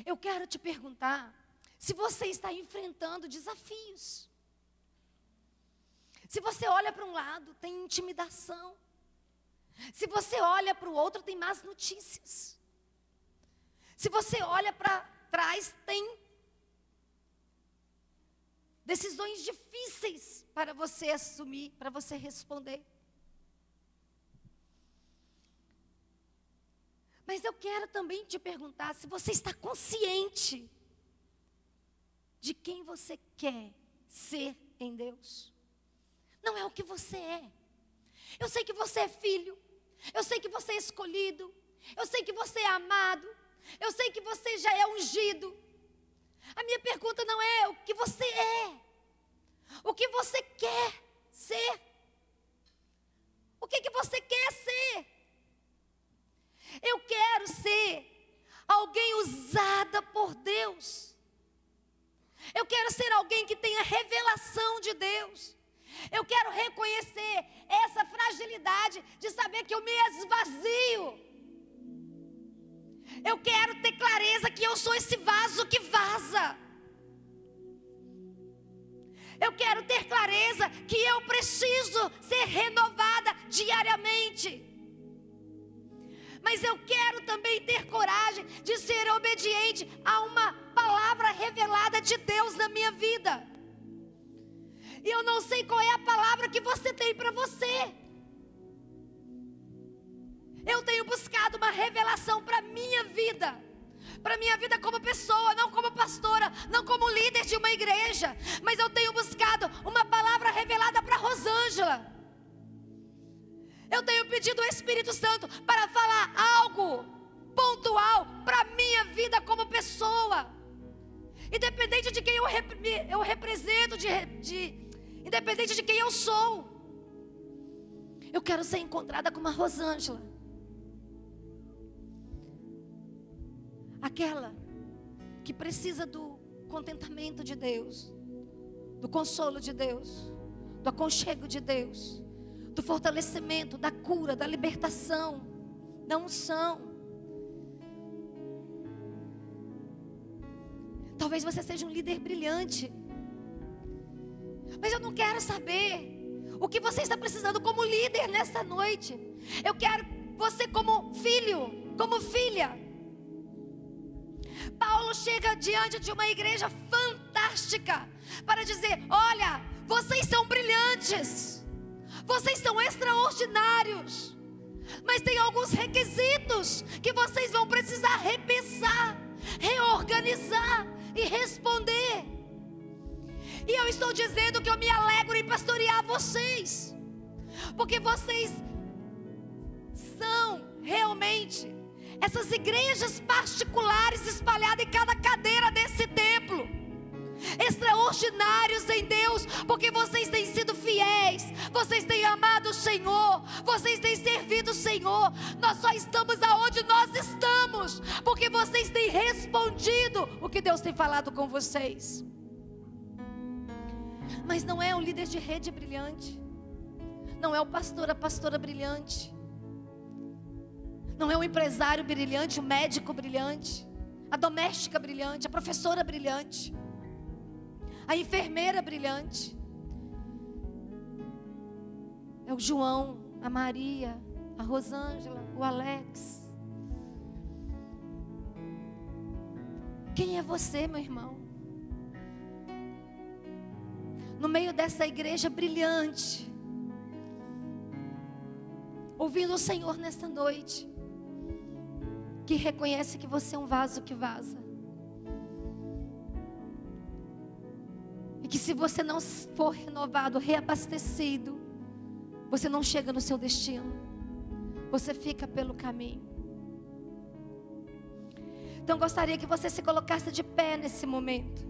Eu quero te perguntar, se você está enfrentando desafios. Se você olha para um lado, tem intimidação. Se você olha para o outro, tem más notícias. Se você olha para trás, tem decisões difíceis para você assumir, para você responder. Mas eu quero também te perguntar se você está consciente de quem você quer ser em Deus. Não é o que você é. Eu sei que você é filho. Eu sei que você é escolhido. Eu sei que você é amado. Eu sei que você já é ungido. A minha pergunta não é o que você é. O que você quer ser. O que você quer ser? Eu quero ser alguém usada por Deus. Eu quero ser alguém que tenha revelação de Deus. Eu quero reconhecer essa fragilidade de saber que eu me esvazio. Eu quero ter clareza que eu sou esse vaso que vaza. Eu quero ter clareza que eu preciso ser renovada diariamente. Mas eu quero também ter coragem de ser obediente a uma palavra revelada de Deus na minha vida. E eu não sei qual é a palavra que você tem para você. Eu tenho buscado uma revelação para a minha vida. Para a minha vida como pessoa, não como pastora, não como líder de uma igreja. Mas eu tenho buscado uma palavra revelada para Rosângela. Eu tenho pedido ao Espírito Santo para falar algo pontual para a minha vida como pessoa. Independente de quem eu represento, independente de quem eu sou. Eu quero ser encontrada como a Rosângela. Aquela que precisa do contentamento de Deus, do consolo de Deus, do aconchego de Deus, do fortalecimento, da cura, da libertação, da unção. Talvez você seja um líder brilhante, mas eu não quero saber o que você está precisando como líder nessa noite. Eu quero você como filho, como filha. Paulo chega diante de uma igreja fantástica para dizer: olha, vocês são brilhantes, vocês são extraordinários, mas tem alguns requisitos que vocês vão precisar repensar, reorganizar e responder. E eu estou dizendo que eu me alegro em pastorear vocês, porque vocês são realmente essas igrejas particulares espalhadas em cada cadeira desse templo, extraordinários em Deus, porque vocês têm sido fiéis, vocês têm amado o Senhor, vocês têm servido o Senhor. Nós só estamos aonde nós estamos porque vocês têm respondido o que Deus tem falado com vocês. Mas não é um líder de rede brilhante, Não é o pastor, a pastora brilhante. Não é o empresário brilhante, o médico brilhante, a doméstica brilhante, a professora brilhante, a enfermeira brilhante. É o João, a Maria, a Rosângela, o Alex. Quem é você, meu irmão? No meio dessa igreja brilhante, ouvindo o Senhor nesta noite, que reconhece que você é um vaso que vaza. E que se você não for renovado, reabastecido, você não chega no seu destino. Você fica pelo caminho. Então gostaria que você se colocasse de pé nesse momento.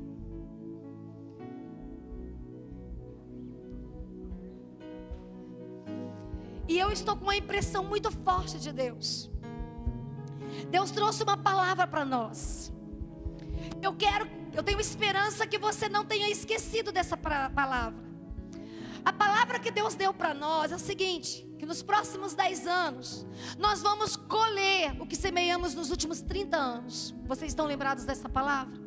E eu estou com uma impressão muito forte de Deus. Deus trouxe uma palavra para nós. Eu tenho esperança que você não tenha esquecido dessa palavra. A palavra que Deus deu para nós é o seguinte: que nos próximos 10 anos, nós vamos colher o que semeamos nos últimos 30 anos. Vocês estão lembrados dessa palavra?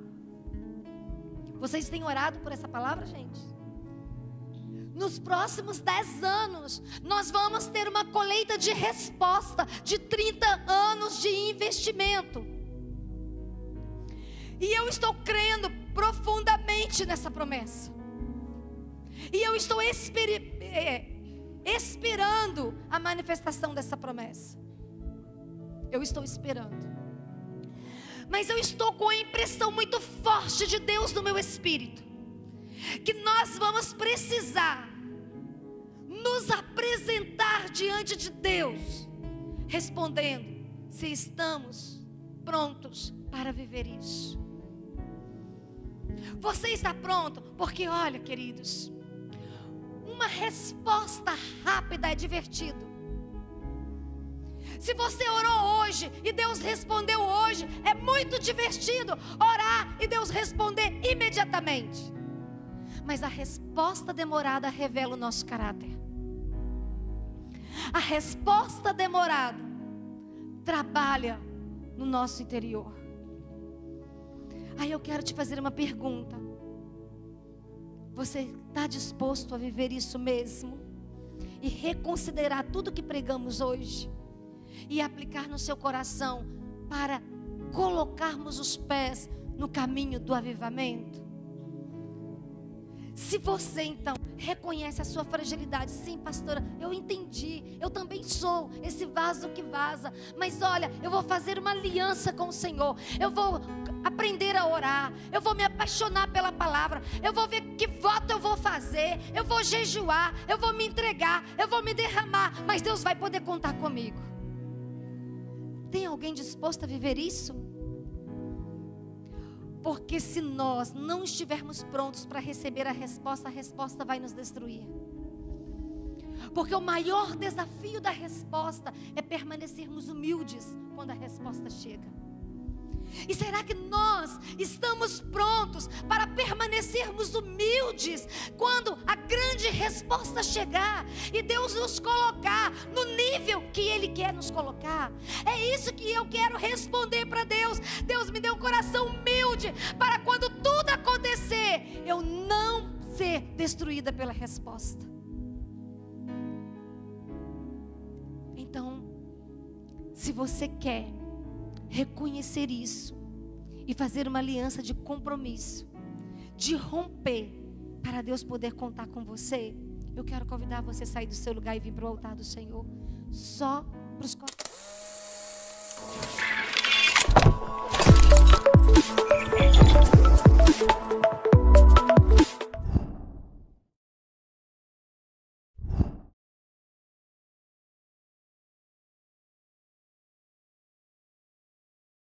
Vocês têm orado por essa palavra, gente? Nos próximos 10 anos, nós vamos ter uma colheita de resposta de 30 anos de investimento. E eu estou crendo profundamente nessa promessa. E eu estou esperando a manifestação dessa promessa. Eu estou esperando. Mas eu estou com a impressão muito forte de Deus no meu espírito, que nós vamos precisar nos apresentar diante de Deus, respondendo se estamos prontos para viver isso. Você está pronto? Porque olha, queridos, uma resposta rápida é divertido. Se você orou hoje e Deus respondeu hoje, é muito divertido orar e Deus responder imediatamente. Mas a resposta demorada revela o nosso caráter. A resposta demorada trabalha no nosso interior. Aí eu quero te fazer uma pergunta. Você está disposto a viver isso mesmo? E reconsiderar tudo que pregamos hoje? E aplicar no seu coração para colocarmos os pés no caminho do avivamento? Se você então reconhece a sua fragilidade, sim, pastora, eu entendi, eu também sou esse vaso que vaza, mas olha, eu vou fazer uma aliança com o Senhor, eu vou aprender a orar, eu vou me apaixonar pela palavra, eu vou ver que voto eu vou fazer, eu vou jejuar, eu vou me entregar, eu vou me derramar, mas Deus vai poder contar comigo. Tem alguém disposto a viver isso? Porque se nós não estivermos prontos para receber a resposta vai nos destruir. Porque o maior desafio da resposta é permanecermos humildes quando a resposta chega. E será que nós estamos prontos para permanecermos humildes quando a grande resposta chegar e Deus nos colocar no nível que Ele quer nos colocar? É isso que eu quero responder para Deus. Deus me deu um coração humilde para quando tudo acontecer, eu não ser destruída pela resposta. Então, se você quer reconhecer isso e fazer uma aliança de compromisso, de romper, para Deus poder contar com você, eu quero convidar você a sair do seu lugar e vir para o altar do Senhor, só para os corpos.